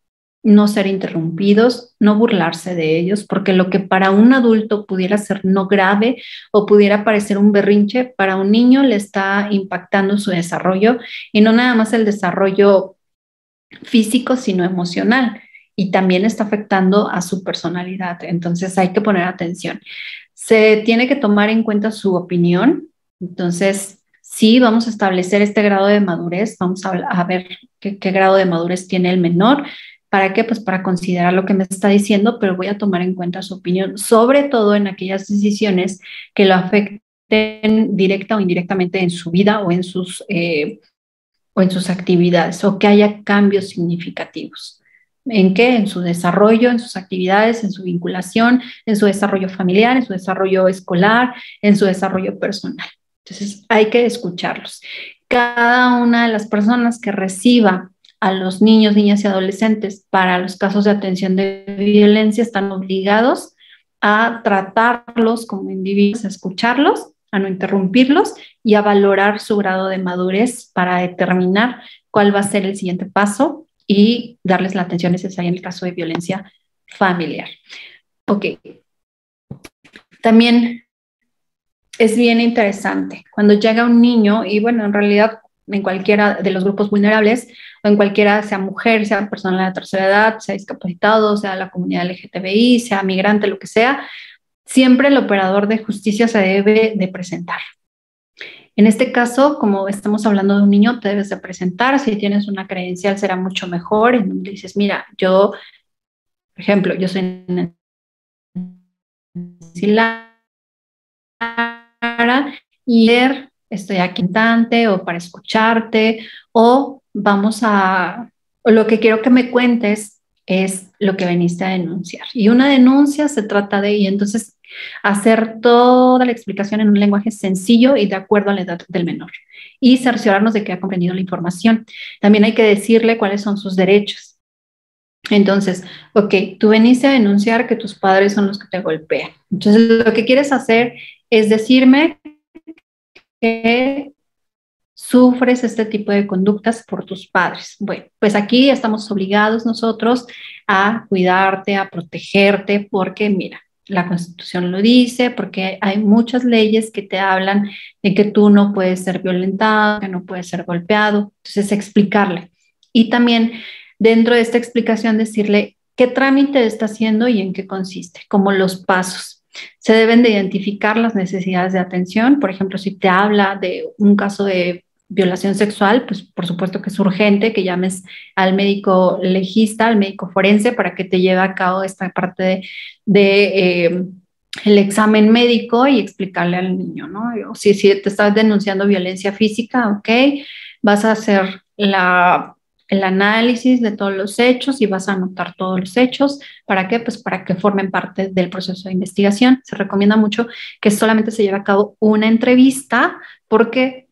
no ser interrumpidos, no burlarse de ellos, porque lo que para un adulto pudiera ser no grave o pudiera parecer un berrinche, para un niño le está impactando su desarrollo, y no nada más el desarrollo físico, sino emocional, y también está afectando a su personalidad. Entonces hay que poner atención. Se tiene que tomar en cuenta su opinión. Entonces, sí, vamos a establecer este grado de madurez, vamos a ver qué grado de madurez tiene el menor. ¿Para qué? Pues para considerar lo que me está diciendo, pero voy a tomar en cuenta su opinión, sobre todo en aquellas decisiones que lo afecten directa o indirectamente en su vida o en sus actividades, o que haya cambios significativos. ¿En qué? En su desarrollo, en sus actividades, en su vinculación, en su desarrollo familiar, en su desarrollo escolar, en su desarrollo personal. Entonces, hay que escucharlos. Cada una de las personas que reciba a los niños, niñas y adolescentes para los casos de atención de violencia están obligados a tratarlos como individuos, a escucharlos, a no interrumpirlos y a valorar su grado de madurez para determinar cuál va a ser el siguiente paso y darles la atención necesaria en el caso de violencia familiar. Ok. También es bien interesante cuando llega un niño, y bueno, en realidad en cualquiera de los grupos vulnerables, o en cualquiera, sea mujer, sea persona de la tercera edad, sea discapacitado, sea la comunidad LGTBI, sea migrante, lo que sea, siempre el operador de justicia se debe de presentar. En este caso, como estamos hablando de un niño, te debes de presentar. Si tienes una credencial, será mucho mejor. En donde dices, mira, yo, por ejemplo, yo soy Lara y estoy aquí o para escucharte, o o lo que quiero que me cuentes es lo que veniste a denunciar. Y una denuncia se trata de, y entonces hacer toda la explicación en un lenguaje sencillo y de acuerdo a la edad del menor, y cerciorarnos de que ha comprendido la información. También hay que decirle cuáles son sus derechos. Entonces, ok, tú veniste a denunciar que tus padres son los que te golpean. Entonces, lo que quieres hacer es decirme que sufres este tipo de conductas por tus padres. Bueno, pues aquí estamos obligados nosotros a cuidarte, a protegerte, porque mira, la Constitución lo dice, porque hay muchas leyes que te hablan de que tú no puedes ser violentado, que no puedes ser golpeado. Entonces, explicarle. Y también dentro de esta explicación decirle qué trámite está haciendo y en qué consiste, como los pasos. Se deben de identificar las necesidades de atención. Por ejemplo, si te habla de un caso de violación sexual, pues por supuesto que es urgente que llames al médico legista, al médico forense, para que te lleve a cabo esta parte de el examen médico y explicarle al niño, ¿no? O si te estás denunciando violencia física, ok, vas a hacer el análisis de todos los hechos y vas a anotar todos los hechos. ¿Para qué? Pues para que formen parte del proceso de investigación. Se recomienda mucho que solamente se lleve a cabo una entrevista, porque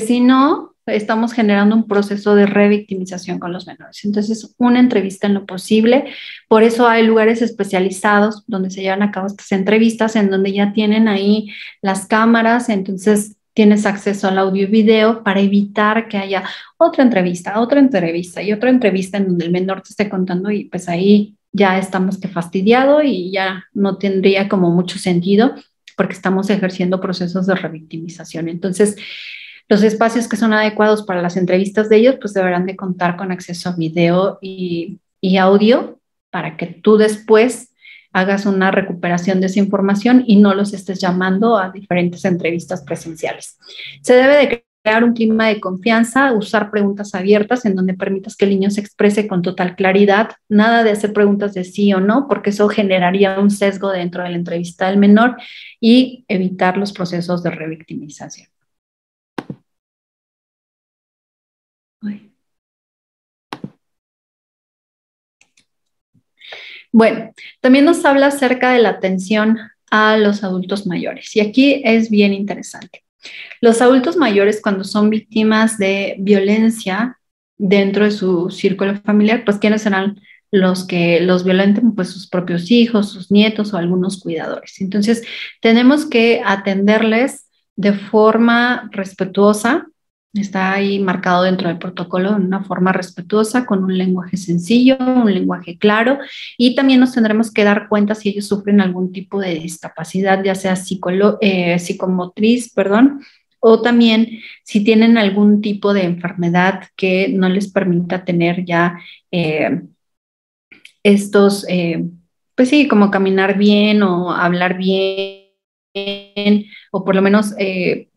si no, estamos generando un proceso de revictimización con los menores. Entonces, una entrevista en lo posible. Por eso hay lugares especializados donde se llevan a cabo estas entrevistas, en donde ya tienen ahí las cámaras, entonces tienes acceso al audio y video para evitar que haya otra entrevista y otra entrevista en donde el menor te esté contando, y pues ahí ya estamos fastidiado y ya no tendría como mucho sentido, porque estamos ejerciendo procesos de revictimización. Entonces, los espacios que son adecuados para las entrevistas de ellos, pues deberán de contar con acceso a video y audio, para que tú después hagas una recuperación de esa información y no los estés llamando a diferentes entrevistas presenciales. Se debe de crear un clima de confianza, usar preguntas abiertas en donde permitas que el niño se exprese con total claridad, nada de hacer preguntas de sí o no, porque eso generaría un sesgo dentro de la entrevista del menor y evitar los procesos de revictimización. Bueno, también nos habla acerca de la atención a los adultos mayores y aquí es bien interesante. Los adultos mayores, cuando son víctimas de violencia dentro de su círculo familiar, pues ¿quiénes serán los que los violenten? Pues sus propios hijos, sus nietos o algunos cuidadores. Entonces, tenemos que atenderles de forma respetuosa. Está ahí marcado dentro del protocolo de una forma respetuosa, con un lenguaje sencillo, un lenguaje claro, y también nos tendremos que dar cuenta si ellos sufren algún tipo de discapacidad, ya sea psicomotriz, perdón, o también si tienen algún tipo de enfermedad que no les permita tener ya estos, pues sí, como caminar bien o hablar bien, o por lo menos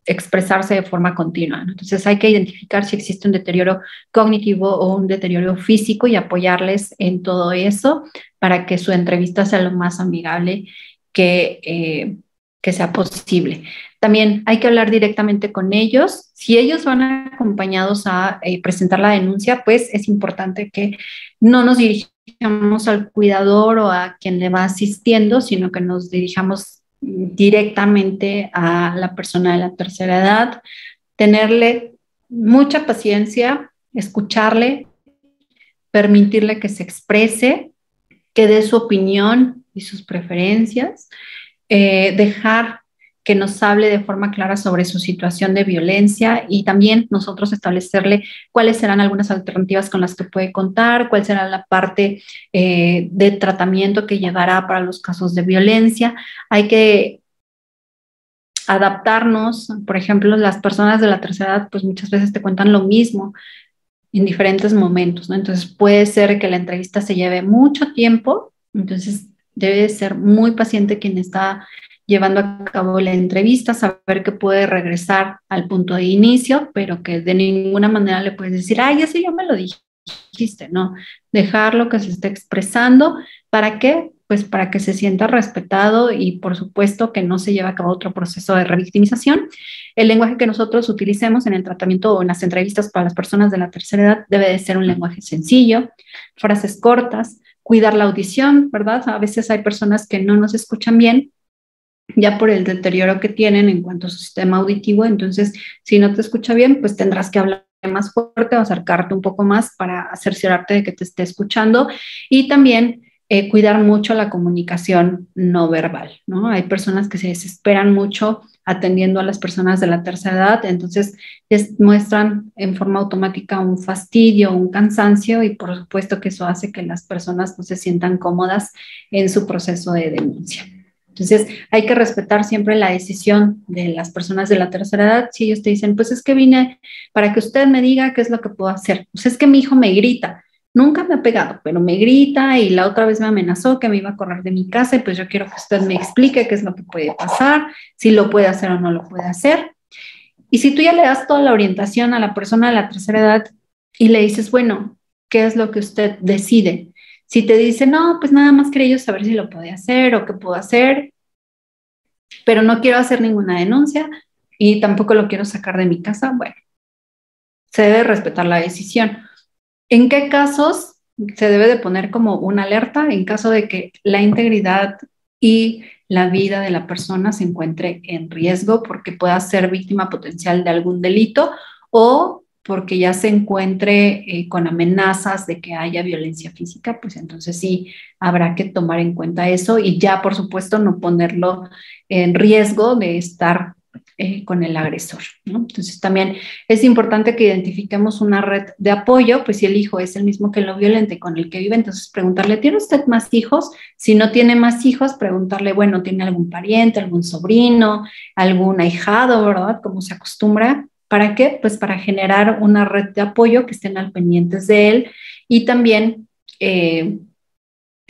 expresarse de forma continua, ¿no? Entonces hay que identificar si existe un deterioro cognitivo o un deterioro físico y apoyarles en todo eso para que su entrevista sea lo más amigable que sea posible. También hay que hablar directamente con ellos. Si ellos van acompañados a presentar la denuncia, pues es importante que no nos dirigamos al cuidador o a quien le va asistiendo, sino que nos dirijamos directamente a la persona de la tercera edad, tenerle mucha paciencia, escucharle, permitirle que se exprese, que dé su opinión y sus preferencias, dejar que nos hable de forma clara sobre su situación de violencia y también nosotros establecerle cuáles serán algunas alternativas con las que puede contar, cuál será la parte de tratamiento que llevará para los casos de violencia. Hay que adaptarnos, por ejemplo, las personas de la tercera edad pues muchas veces te cuentan lo mismo en diferentes momentos, ¿no? Entonces puede ser que la entrevista se lleve mucho tiempo, entonces debe ser muy paciente quien está llevando a cabo la entrevista, saber que puede regresar al punto de inicio, pero que de ninguna manera le puedes decir, ay, ese ya me lo dijiste, no, dejarlo que se esté expresando, ¿para qué? Pues para que se sienta respetado y por supuesto que no se lleve a cabo otro proceso de revictimización. El lenguaje que nosotros utilicemos en el tratamiento o en las entrevistas para las personas de la tercera edad debe de ser un lenguaje sencillo, frases cortas, cuidar la audición, ¿verdad? A veces hay personas que no nos escuchan bien ya por el deterioro que tienen en cuanto a su sistema auditivo, entonces si no te escucha bien, pues tendrás que hablar más fuerte o acercarte un poco más para cerciorarte de que te esté escuchando y también cuidar mucho la comunicación no verbal, ¿no? Hay personas que se desesperan mucho atendiendo a las personas de la tercera edad, entonces muestran en forma automática un fastidio, un cansancio y por supuesto que eso hace que las personas no se sientan cómodas en su proceso de denuncia. Entonces, hay que respetar siempre la decisión de las personas de la tercera edad. Si ellos te dicen, pues es que vine para que usted me diga qué es lo que puedo hacer. Pues es que mi hijo me grita. Nunca me ha pegado, pero me grita y la otra vez me amenazó que me iba a correr de mi casa y pues yo quiero que usted me explique qué es lo que puede pasar, si lo puede hacer o no lo puede hacer. Y si tú ya le das toda la orientación a la persona de la tercera edad y le dices, bueno, ¿qué es lo que usted decide? Si te dice, no, pues nada más quería yo saber si lo puede hacer o qué puedo hacer, pero no quiero hacer ninguna denuncia y tampoco lo quiero sacar de mi casa, bueno, se debe respetar la decisión. ¿En qué casos se debe de poner como una alerta? En caso de que la integridad y la vida de la persona se encuentre en riesgo porque pueda ser víctima potencial de algún delito o porque ya se encuentre con amenazas de que haya violencia física, pues entonces sí habrá que tomar en cuenta eso y ya por supuesto no ponerlo en riesgo de estar con el agresor, ¿no? Entonces también es importante que identifiquemos una red de apoyo, pues si el hijo es el mismo que lo violente con el que vive, entonces preguntarle, ¿tiene usted más hijos? Si no tiene más hijos, preguntarle, bueno, ¿tiene algún pariente, algún sobrino, algún ahijado, ¿verdad? Como se acostumbra. ¿Para qué? Pues para generar una red de apoyo que estén al pendientes de él y también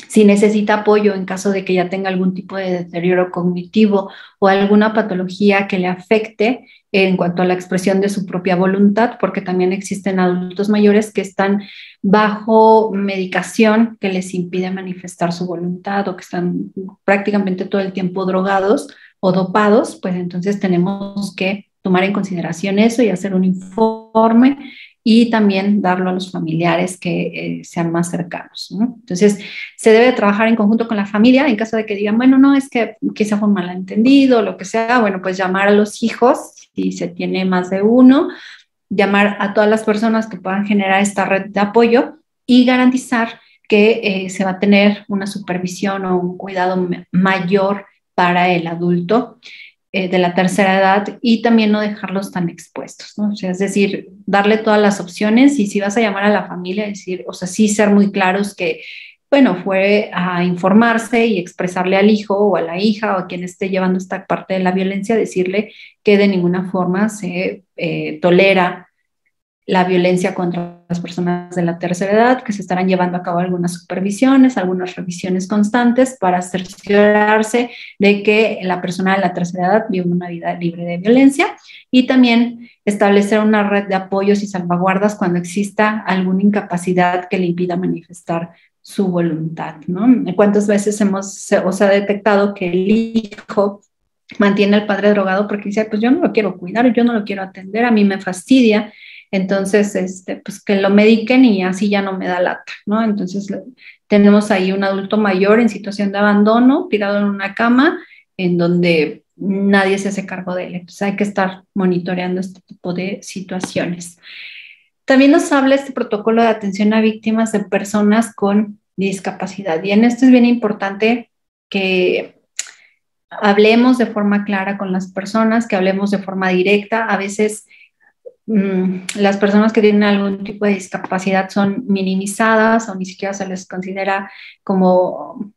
Si necesita apoyo en caso de que ya tenga algún tipo de deterioro cognitivo o alguna patología que le afecte en cuanto a la expresión de su propia voluntad, porque también existen adultos mayores que están bajo medicación que les impide manifestar su voluntad o que están prácticamente todo el tiempo drogados o dopados, pues entonces tenemos que tomar en consideración eso y hacer un informe y también darlo a los familiares que sean más cercanos, ¿no? Entonces, se debe trabajar en conjunto con la familia en caso de que digan, bueno, no, es que quizá fue un malentendido, lo que sea, bueno, pues llamar a los hijos, si se tiene más de uno, llamar a todas las personas que puedan generar esta red de apoyo y garantizar que se va a tener una supervisión o un cuidado mayor para el adulto de la tercera edad y también no dejarlos tan expuestos, ¿no? O sea, es decir, darle todas las opciones y si vas a llamar a la familia, decir, o sea, sí ser muy claros que, bueno, fue a informarse y expresarle al hijo o a la hija o a quien esté llevando esta parte de la violencia, decirle que de ninguna forma se tolera la violencia contra las personas de la tercera edad, que se estarán llevando a cabo algunas supervisiones, algunas revisiones constantes para cerciorarse de que la persona de la tercera edad vive una vida libre de violencia y también establecer una red de apoyos y salvaguardas cuando exista alguna incapacidad que le impida manifestar su voluntad, ¿no? ¿Cuántas veces se ha detectado que el hijo mantiene al padre drogado porque dice, pues yo no lo quiero cuidar, yo no lo quiero atender, a mí me fastidia, entonces, pues que lo mediquen y así ya no me da lata, ¿no? Entonces, tenemos ahí un adulto mayor en situación de abandono, tirado en una cama, en donde nadie se hace cargo de él. Entonces, hay que estar monitoreando este tipo de situaciones. También nos habla este protocolo de atención a víctimas de personas con discapacidad. Y en esto es bien importante que hablemos de forma clara con las personas, que hablemos de forma directa. A veces las personas que tienen algún tipo de discapacidad son minimizadas o ni siquiera se les considera como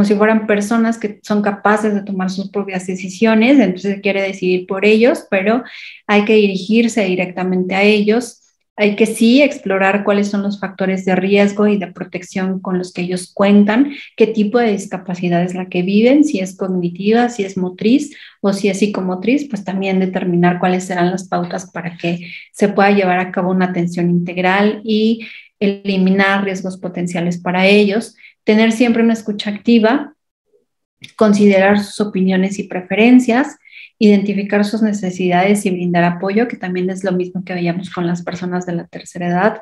si fueran personas que son capaces de tomar sus propias decisiones, entonces se quiere decidir por ellos, pero hay que dirigirse directamente a ellos. Hay que sí explorar cuáles son los factores de riesgo y de protección con los que ellos cuentan, qué tipo de discapacidad es la que viven, si es cognitiva, si es motriz o si es psicomotriz, pues también determinar cuáles serán las pautas para que se pueda llevar a cabo una atención integral y eliminar riesgos potenciales para ellos. Tener siempre una escucha activa, considerar sus opiniones y preferencias, identificar sus necesidades y brindar apoyo, que también es lo mismo que veíamos con las personas de la tercera edad.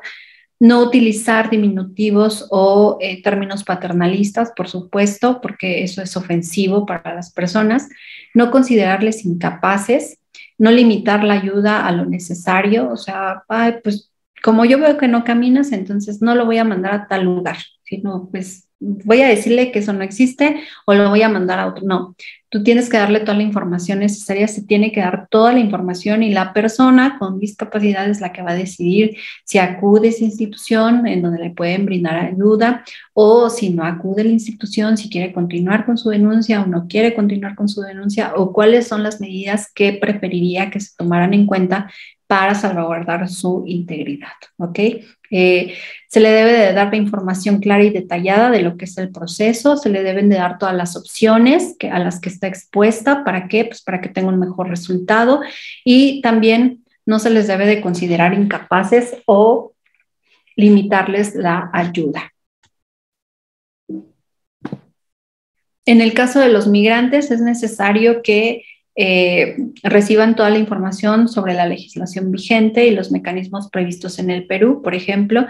No utilizar diminutivos o términos paternalistas, por supuesto, porque eso es ofensivo para las personas. No considerarles incapaces, no limitar la ayuda a lo necesario, o sea, ay, pues como yo veo que no caminas, entonces no lo voy a mandar a tal lugar, sino pues voy a decirle que eso no existe o lo voy a mandar a otro. No, tú tienes que darle toda la información necesaria, se tiene que dar toda la información y la persona con discapacidad es la que va a decidir si acude a esa institución en donde le pueden brindar ayuda o si no acude a la institución, si quiere continuar con su denuncia o no quiere continuar con su denuncia o cuáles son las medidas que preferiría que se tomaran en cuenta para salvaguardar su integridad, ¿ok? Se le debe de dar la información clara y detallada de lo que es el proceso, se le deben de dar todas las opciones a las que está expuesta, ¿para qué? Pues para que tenga un mejor resultado y también no se les debe de considerar incapaces o limitarles la ayuda. En el caso de los migrantes es necesario que reciban toda la información sobre la legislación vigente y los mecanismos previstos en el Perú. Por ejemplo,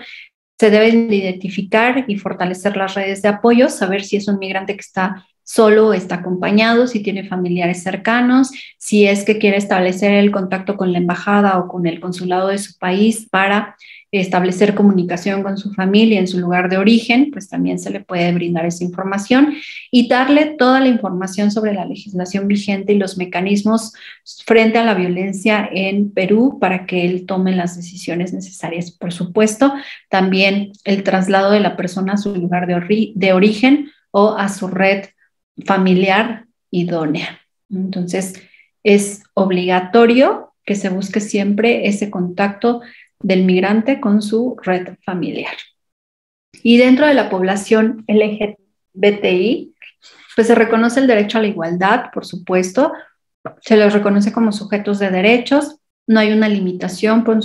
se deben identificar y fortalecer las redes de apoyo, saber si es un migrante que está solo o está acompañado, si tiene familiares cercanos, si es que quiere establecer el contacto con la embajada o con el consulado de su país para establecer comunicación con su familia en su lugar de origen, pues también se le puede brindar esa información y darle toda la información sobre la legislación vigente y los mecanismos frente a la violencia en Perú para que él tome las decisiones necesarias. Por supuesto, también el traslado de la persona a su lugar de origen o a su red familiar idónea. Entonces, es obligatorio que se busque siempre ese contacto del migrante con su red familiar. Y dentro de la población LGBTI, pues se reconoce el derecho a la igualdad, por supuesto, se los reconoce como sujetos de derechos, no hay una limitación por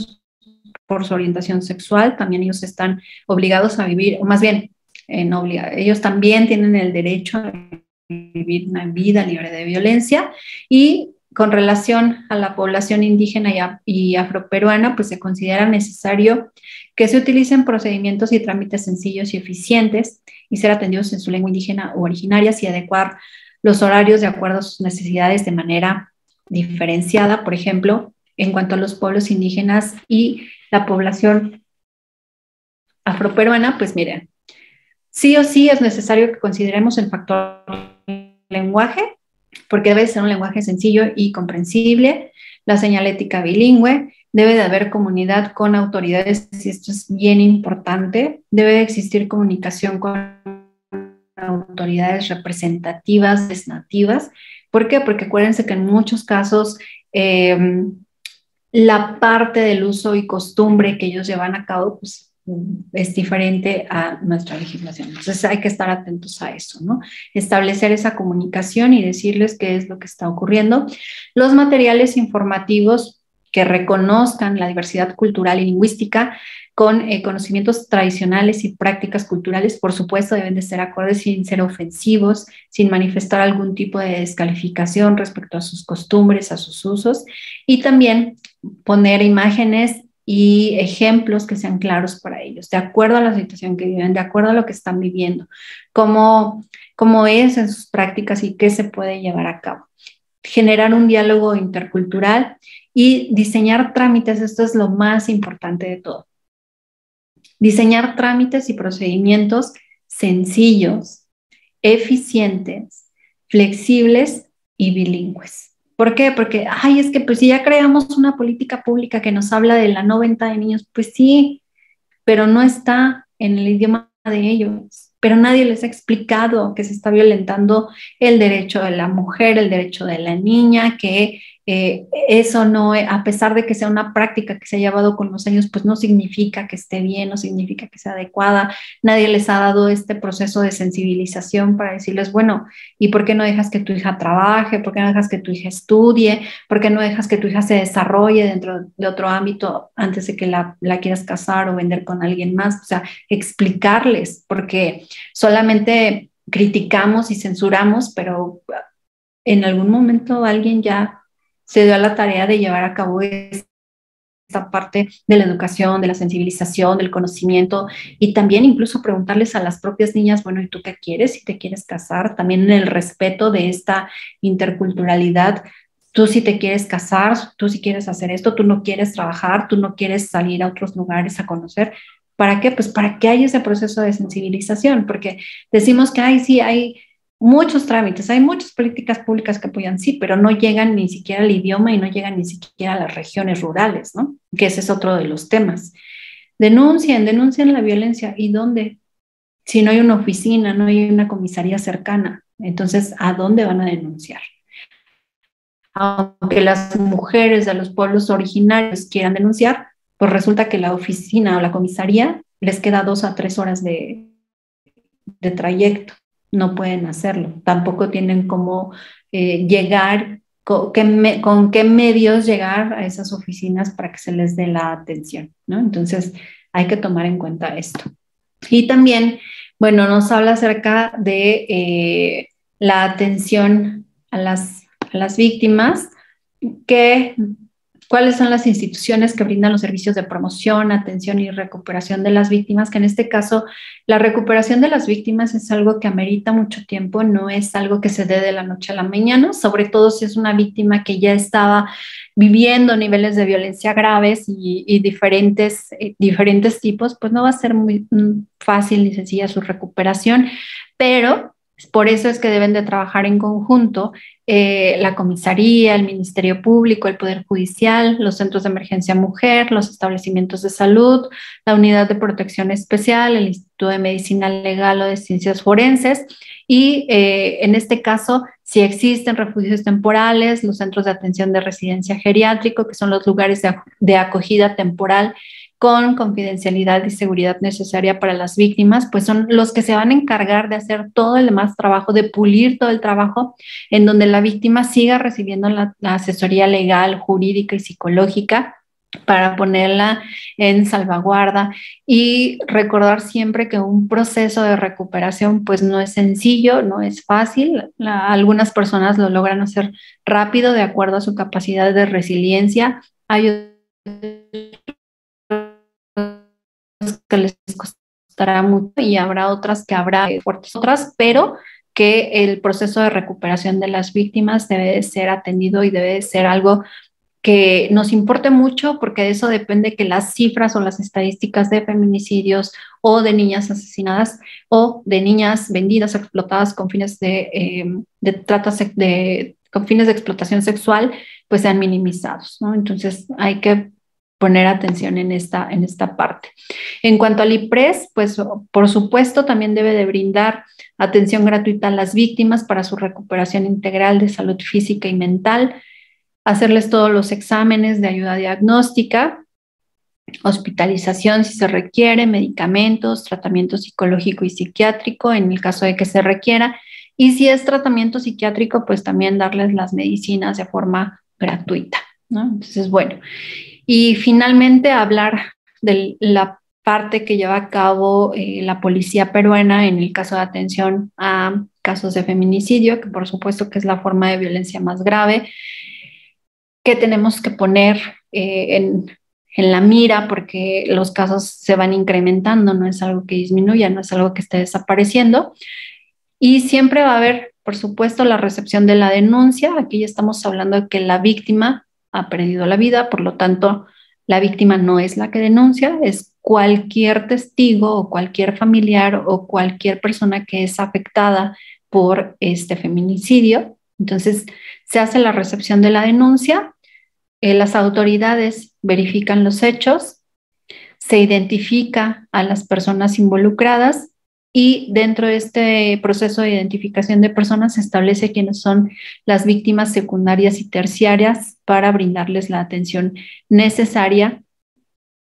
su orientación sexual, también ellos están obligados a vivir, o más bien, no ellos también tienen el derecho a vivir una vida libre de violencia. Y con relación a la población indígena y afroperuana, pues se considera necesario que se utilicen procedimientos y trámites sencillos y eficientes y ser atendidos en su lengua indígena o originaria y adecuar los horarios de acuerdo a sus necesidades de manera diferenciada. Por ejemplo, en cuanto a los pueblos indígenas y la población afroperuana, pues miren, sí o sí es necesario que consideremos el factor lenguaje, porque debe ser un lenguaje sencillo y comprensible, la señalética bilingüe, debe de haber comunidad con autoridades, y esto es bien importante, debe de existir comunicación con autoridades representativas, nativas. ¿Por qué? Porque acuérdense que en muchos casos la parte del uso y costumbre que ellos llevan a cabo, pues es diferente a nuestra legislación. Entonces hay que estar atentos a eso, ¿no? Establecer esa comunicación y decirles qué es lo que está ocurriendo. Los materiales informativos que reconozcan la diversidad cultural y lingüística con conocimientos tradicionales y prácticas culturales, por supuesto, deben de ser acordes sin ser ofensivos, sin manifestar algún tipo de descalificación respecto a sus costumbres, a sus usos, y también poner imágenes y ejemplos que sean claros para ellos, de acuerdo a la situación que viven, de acuerdo a lo que están viviendo, cómo es en sus prácticas y qué se puede llevar a cabo. Generar un diálogo intercultural y diseñar trámites, esto es lo más importante de todo. Diseñar trámites y procedimientos sencillos, eficientes, flexibles y bilingües. ¿Por qué? Porque, es que pues si ya creamos una política pública que nos habla de la no venta de niños, pues sí, pero no está en el idioma de ellos. Pero nadie les ha explicado que se está violentando el derecho de la mujer, el derecho de la niña, que eso no, a pesar de que sea una práctica que se ha llevado con los años, pues no significa que esté bien, no significa que sea adecuada. Nadie les ha dado este proceso de sensibilización para decirles, bueno, ¿y por qué no dejas que tu hija trabaje? ¿Por qué no dejas que tu hija estudie? ¿Por qué no dejas que tu hija se desarrolle dentro de otro ámbito antes de que la quieras casar o vender con alguien más? O sea, explicarles, porque solamente criticamos y censuramos, pero en algún momento alguien ya se dio a la tarea de llevar a cabo esta parte de la educación, de la sensibilización, del conocimiento, y también incluso preguntarles a las propias niñas, bueno, ¿y tú qué quieres? Si te quieres casar, también en el respeto de esta interculturalidad. Tú si te quieres casar, tú si quieres hacer esto, tú no quieres trabajar, tú no quieres salir a otros lugares a conocer. ¿Para qué? Pues para que haya ese proceso de sensibilización, porque decimos que sí, hay muchos trámites, hay muchas políticas públicas que apoyan, sí, pero no llegan ni siquiera al idioma y no llegan ni siquiera a las regiones rurales, ¿no? Que ese es otro de los temas. Denuncien la violencia. ¿Y dónde? Si no hay una oficina, no hay una comisaría cercana, entonces, ¿a dónde van a denunciar? Aunque las mujeres de los pueblos originarios quieran denunciar, pues resulta que la oficina o la comisaría les queda 2 a 3 horas de trayecto. No pueden hacerlo. Tampoco tienen cómo llegar, con qué medios llegar a esas oficinas para que se les dé la atención, ¿no? Entonces, hay que tomar en cuenta esto. Y también, bueno, nos habla acerca de la atención a las víctimas, cuáles son las instituciones que brindan los servicios de promoción, atención y recuperación de las víctimas, que en este caso la recuperación de las víctimas es algo que amerita mucho tiempo, no es algo que se dé de la noche a la mañana, sobre todo si es una víctima que ya estaba viviendo niveles de violencia graves y diferentes tipos, pues no va a ser muy fácil ni sencilla su recuperación, pero por eso es que deben de trabajar en conjunto la comisaría, el Ministerio Público, el Poder Judicial, los centros de emergencia mujer, los establecimientos de salud, la Unidad de Protección Especial, el Instituto de Medicina Legal o de Ciencias Forenses y en este caso, si existen refugios temporales, los centros de atención de residencia geriátrico, que son los lugares de acogida temporal con confidencialidad y seguridad necesaria para las víctimas, pues son los que se van a encargar de hacer todo el demás trabajo, de pulir todo el trabajo, en donde la víctima siga recibiendo la asesoría legal, jurídica y psicológica para ponerla en salvaguarda y recordar siempre que un proceso de recuperación pues no es sencillo, no es fácil. Algunas personas lo logran hacer rápido de acuerdo a su capacidad de resiliencia. Hay que les costará mucho y habrá otras que habrá fuertes otras, pero que el proceso de recuperación de las víctimas debe de ser atendido y debe de ser algo que nos importe mucho, porque de eso depende que las cifras o las estadísticas de feminicidios o de niñas asesinadas o de niñas vendidas, explotadas con fines de trata, con fines de explotación sexual, pues sean minimizados, ¿no? Entonces hay que poner atención en esta parte. En cuanto al IPRES, pues por supuesto también debe de brindar atención gratuita a las víctimas para su recuperación integral de salud física y mental, hacerles todos los exámenes de ayuda diagnóstica, hospitalización si se requiere, medicamentos, tratamiento psicológico y psiquiátrico en el caso de que se requiera, y si es tratamiento psiquiátrico, pues también darles las medicinas de forma gratuita, ¿no? Entonces, bueno, y finalmente hablar de la parte que lleva a cabo la policía peruana en el caso de atención a casos de feminicidio, que por supuesto que es la forma de violencia más grave, que tenemos que poner en la mira porque los casos se van incrementando, no es algo que disminuya, no es algo que esté desapareciendo. Y siempre va a haber, por supuesto, la recepción de la denuncia. Aquí ya estamos hablando de que la víctima ha perdido la vida, por lo tanto, la víctima no es la que denuncia, es cualquier testigo o cualquier familiar o cualquier persona que es afectada por este feminicidio. Entonces, se hace la recepción de la denuncia, las autoridades verifican los hechos, se identifica a las personas involucradas y dentro de este proceso de identificación de personas se establece quiénes son las víctimas secundarias y terciarias para brindarles la atención necesaria.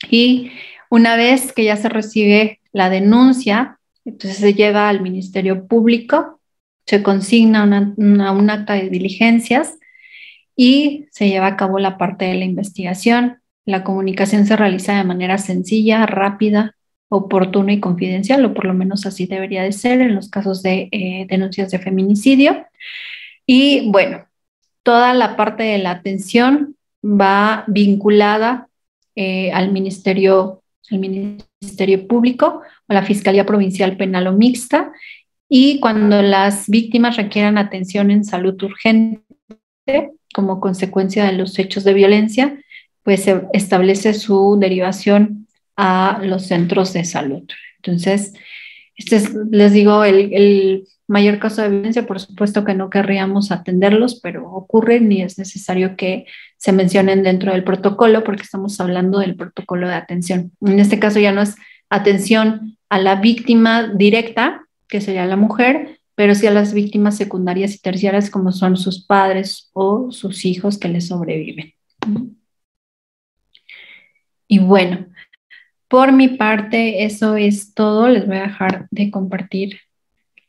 Y una vez que ya se recibe la denuncia, entonces se lleva al Ministerio Público, se consigna un acta de diligencias y se lleva a cabo la parte de la investigación. La comunicación se realiza de manera sencilla, rápida, oportuna y confidencial, o por lo menos así debería de ser en los casos de denuncias de feminicidio. Y bueno, toda la parte de la atención va vinculada al Ministerio Público o la Fiscalía Provincial Penal o Mixta, y cuando las víctimas requieran atención en salud urgente como consecuencia de los hechos de violencia, pues se establece su derivación a los centros de salud. Entonces, este es, les digo, el mayor caso de violencia. Por supuesto que no querríamos atenderlos, pero ocurren y es necesario que se mencionen dentro del protocolo porque estamos hablando del protocolo de atención. En este caso ya no es atención a la víctima directa, que sería la mujer, pero sí a las víctimas secundarias y terciarias como son sus padres o sus hijos que les sobreviven. Y bueno, por mi parte eso es todo. Les voy a dejar de compartir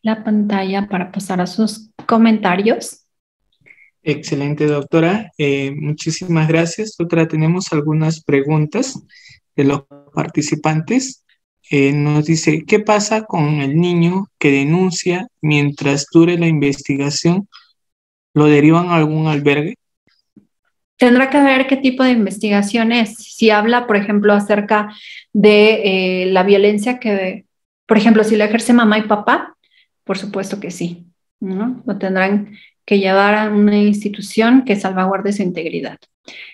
la pantalla para pasar a sus comentarios. Excelente, doctora. Muchísimas gracias. Doctora, tenemos algunas preguntas de los participantes. Nos dice, ¿qué pasa con el niño que denuncia mientras dure la investigación? ¿Lo derivan a algún albergue? Tendrá que ver qué tipo de investigación es. Si habla, por ejemplo, acerca de la violencia que, por ejemplo, si la ejerce mamá y papá, por supuesto que sí, ¿no? Lo tendrán que llevar a una institución que salvaguarde su integridad.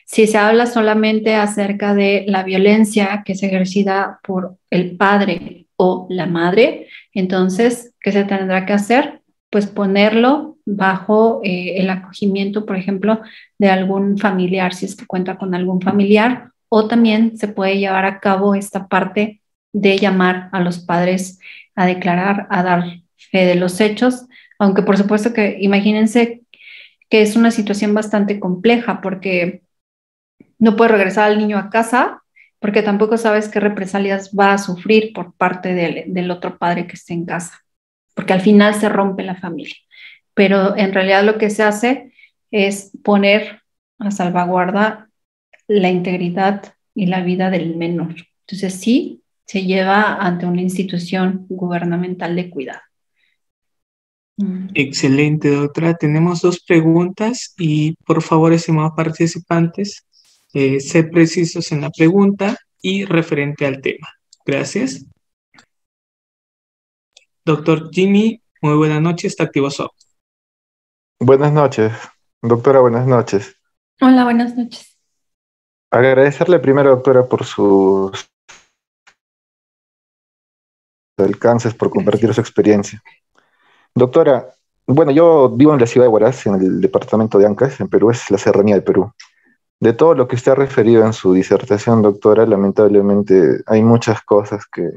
Si se habla solamente acerca de la violencia que es ejercida por el padre o la madre, entonces, ¿qué se tendrá que hacer? Pues ponerlo bajo el acogimiento, por ejemplo, de algún familiar, si es que cuenta con algún familiar, o también se puede llevar a cabo esta parte de llamar a los padres a declarar, a dar fe de los hechos, aunque por supuesto que imagínense que es una situación bastante compleja porque no puede regresar al niño a casa, porque tampoco sabes qué represalias va a sufrir por parte del otro padre que esté en casa, porque al final se rompe la familia. Pero en realidad lo que se hace es poner a salvaguarda la integridad y la vida del menor. Entonces sí, se lleva ante una institución gubernamental de cuidado. Excelente, doctora. Tenemos dos preguntas y por favor, estimados participantes, ser precisos en la pregunta y referente al tema. Gracias. Doctor Jimmy, muy buenas noches, está activo su audio. Buenas noches, doctora, buenas noches. Hola, buenas noches. Agradecerle primero, doctora, por sus alcances, por compartir su experiencia. Doctora, bueno, yo vivo en la ciudad de Huaraz, en el departamento de Ancash, en Perú, es la serranía de Perú. De todo lo que usted ha referido en su disertación, doctora, lamentablemente hay muchas cosas que,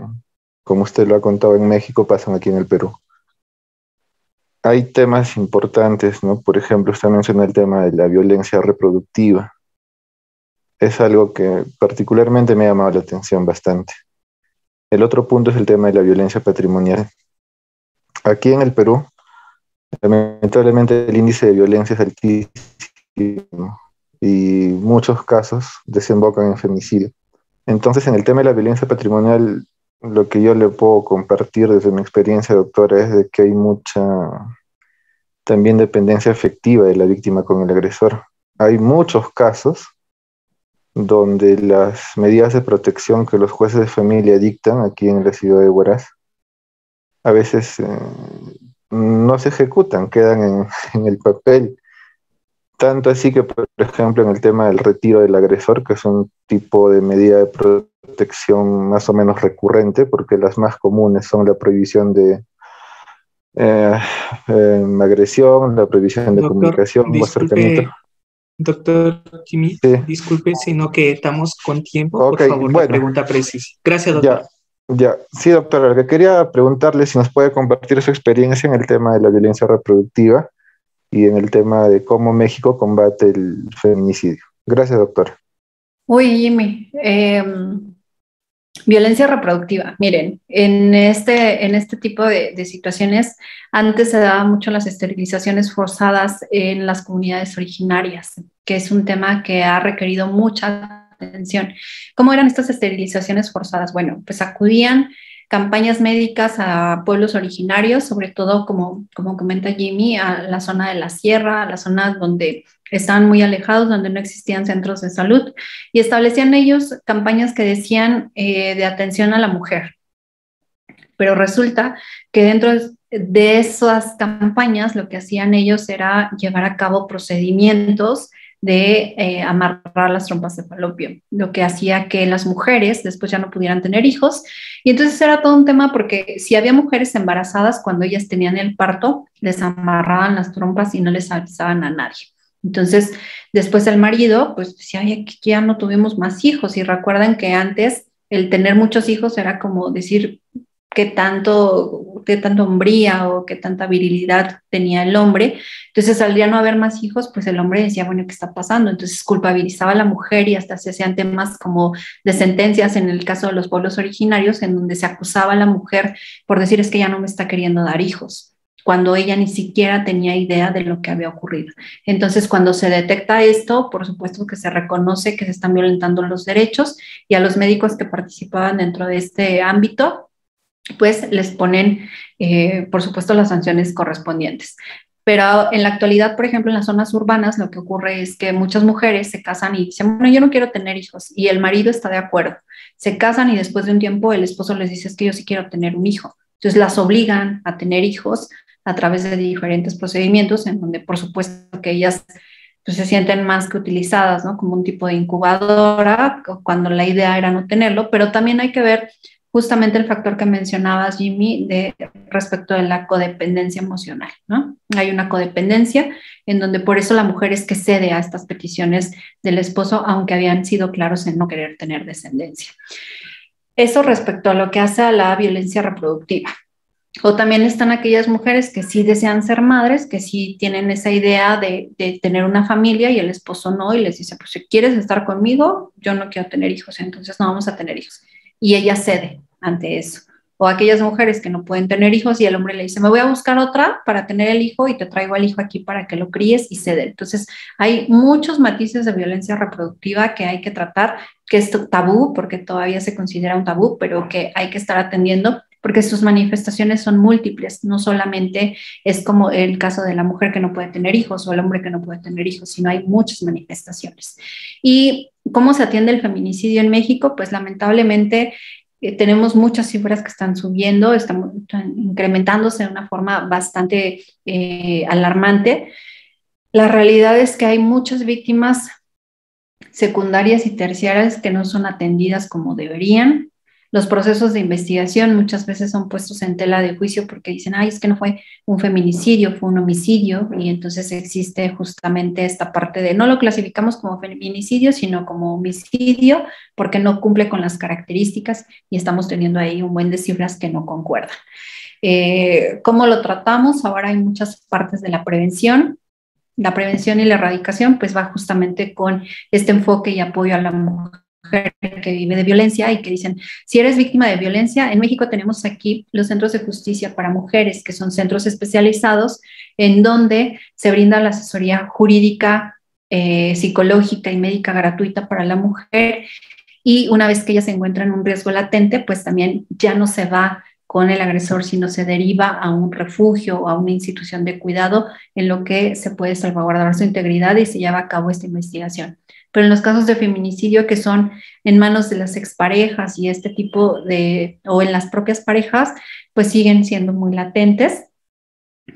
como usted lo ha contado en México, pasan aquí en el Perú. Hay temas importantes, ¿no? Por ejemplo, usted menciona el tema de la violencia reproductiva. Es algo que particularmente me ha llamado la atención bastante. El otro punto es el tema de la violencia patrimonial. Aquí en el Perú, lamentablemente el índice de violencia es altísimo y muchos casos desembocan en femicidio. Entonces, en el tema de la violencia patrimonial, lo que yo le puedo compartir desde mi experiencia, doctora, es de que hay mucha también dependencia afectiva de la víctima con el agresor. Hay muchos casos donde las medidas de protección que los jueces de familia dictan aquí en la ciudad de Huaraz a veces no se ejecutan, quedan en el papel. Tanto así que, por ejemplo, en el tema del retiro del agresor, que es un tipo de medida de protección más o menos recurrente, porque las más comunes son la prohibición de agresión, la prohibición de comunicación o acercamiento. Doctor Jimmy, Sí. disculpe, sino que estamos con tiempo. Okay, por favor, bueno, la pregunta precisa. Gracias, doctor. Ya. Sí, doctora, lo que quería preguntarle si nos puede compartir su experiencia en el tema de la violencia reproductiva y en el tema de cómo México combate el feminicidio. Gracias, doctora. Uy, Jimmy, violencia reproductiva. Miren, en este tipo de situaciones, antes se daban mucho las esterilizaciones forzadas en las comunidades originarias, que es un tema que ha requerido mucha atención. ¿Cómo eran estas esterilizaciones forzadas? Bueno, pues acudían campañas médicas a pueblos originarios, sobre todo, como comenta Jimmy, a la zona de la sierra, a las zonas donde estaban muy alejados, donde no existían centros de salud, y establecían ellos campañas que decían de atención a la mujer. Pero resulta que dentro de esas campañas lo que hacían ellos era llevar a cabo procedimientos de amarrar las trompas de falopio, lo que hacía que las mujeres después ya no pudieran tener hijos. Y entonces era todo un tema porque si había mujeres embarazadas, cuando ellas tenían el parto, les amarraban las trompas y no les avisaban a nadie. Entonces, después el marido, pues decía, oye, ya no tuvimos más hijos. Y recuerdan que antes el tener muchos hijos era como decir qué tanto hombría o qué tanta virilidad tenía el hombre. Entonces, al ya no haber más hijos, pues el hombre decía, bueno, ¿qué está pasando? Entonces culpabilizaba a la mujer y hasta se hacían temas como de sentencias en el caso de los pueblos originarios, en donde se acusaba a la mujer por decir, es que ya no me está queriendo dar hijos, cuando ella ni siquiera tenía idea de lo que había ocurrido. Entonces, cuando se detecta esto, por supuesto que se reconoce que se están violentando los derechos, y a los médicos que participaban dentro de este ámbito, pues les ponen, por supuesto, las sanciones correspondientes. Pero en la actualidad, por ejemplo, en las zonas urbanas, lo que ocurre es que muchas mujeres se casan y dicen, bueno, yo no quiero tener hijos, y el marido está de acuerdo. Se casan y después de un tiempo el esposo les dice, es que yo sí quiero tener un hijo. Entonces las obligan a tener hijos a través de diferentes procedimientos, en donde por supuesto que ellas pues, se sienten más que utilizadas, ¿no? Como un tipo de incubadora, cuando la idea era no tenerlo, pero también hay que ver justamente el factor que mencionabas, Jimmy, respecto de la codependencia emocional, ¿no? Hay una codependencia en donde por eso la mujer es que cede a estas peticiones del esposo, aunque habían sido claros en no querer tener descendencia. Eso respecto a lo que hace a la violencia reproductiva. O también están aquellas mujeres que sí desean ser madres, que sí tienen esa idea de tener una familia y el esposo no, y les dice, pues si quieres estar conmigo, yo no quiero tener hijos, entonces no vamos a tener hijos. Y ella cede ante eso. O aquellas mujeres que no pueden tener hijos y el hombre le dice, me voy a buscar otra para tener el hijo y te traigo al hijo aquí para que lo críes, y cede. Entonces hay muchos matices de violencia reproductiva que hay que tratar, que es tabú, porque todavía se considera un tabú, pero que hay que estar atendiendo, porque sus manifestaciones son múltiples, no solamente es como el caso de la mujer que no puede tener hijos o el hombre que no puede tener hijos, sino hay muchas manifestaciones. ¿Y cómo se atiende el feminicidio en México? Pues lamentablemente tenemos muchas cifras que están subiendo, están incrementándose de una forma bastante alarmante. La realidad es que hay muchas víctimas secundarias y terciarias que no son atendidas como deberían. Los procesos de investigación muchas veces son puestos en tela de juicio porque dicen, ay, es que no fue un feminicidio, fue un homicidio, y entonces existe justamente esta parte de no lo clasificamos como feminicidio, sino como homicidio, porque no cumple con las características, y estamos teniendo ahí un buen de cifras que no concuerdan. ¿Cómo lo tratamos? Ahora hay muchas partes de la prevención. La prevención y la erradicación pues va justamente con este enfoque y apoyo a la mujer que vive de violencia, y que dicen, si eres víctima de violencia, en México tenemos aquí los centros de justicia para mujeres, que son centros especializados en donde se brinda la asesoría jurídica, psicológica y médica gratuita para la mujer, y una vez que ella se encuentra en un riesgo latente, pues también ya no se va con el agresor, sino se deriva a un refugio o a una institución de cuidado en lo que se puede salvaguardar su integridad y se lleva a cabo esta investigación. Pero en los casos de feminicidio que son en manos de las exparejas y este tipo de, o en las propias parejas, pues siguen siendo muy latentes.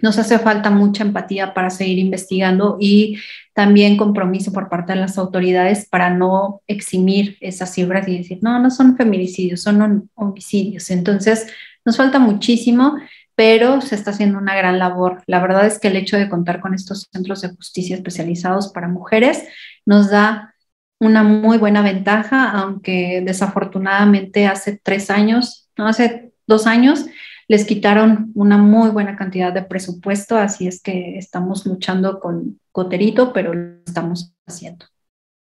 Nos hace falta mucha empatía para seguir investigando, y también compromiso por parte de las autoridades para no eximir esas cifras y decir, no, no son feminicidios, son homicidios. Entonces, nos falta muchísimo, pero se está haciendo una gran labor. La verdad es que el hecho de contar con estos centros de justicia especializados para mujeres nos da una muy buena ventaja, aunque desafortunadamente hace 3 años, no, hace 2 años, les quitaron una muy buena cantidad de presupuesto, así es que estamos luchando con coterito, pero lo estamos haciendo.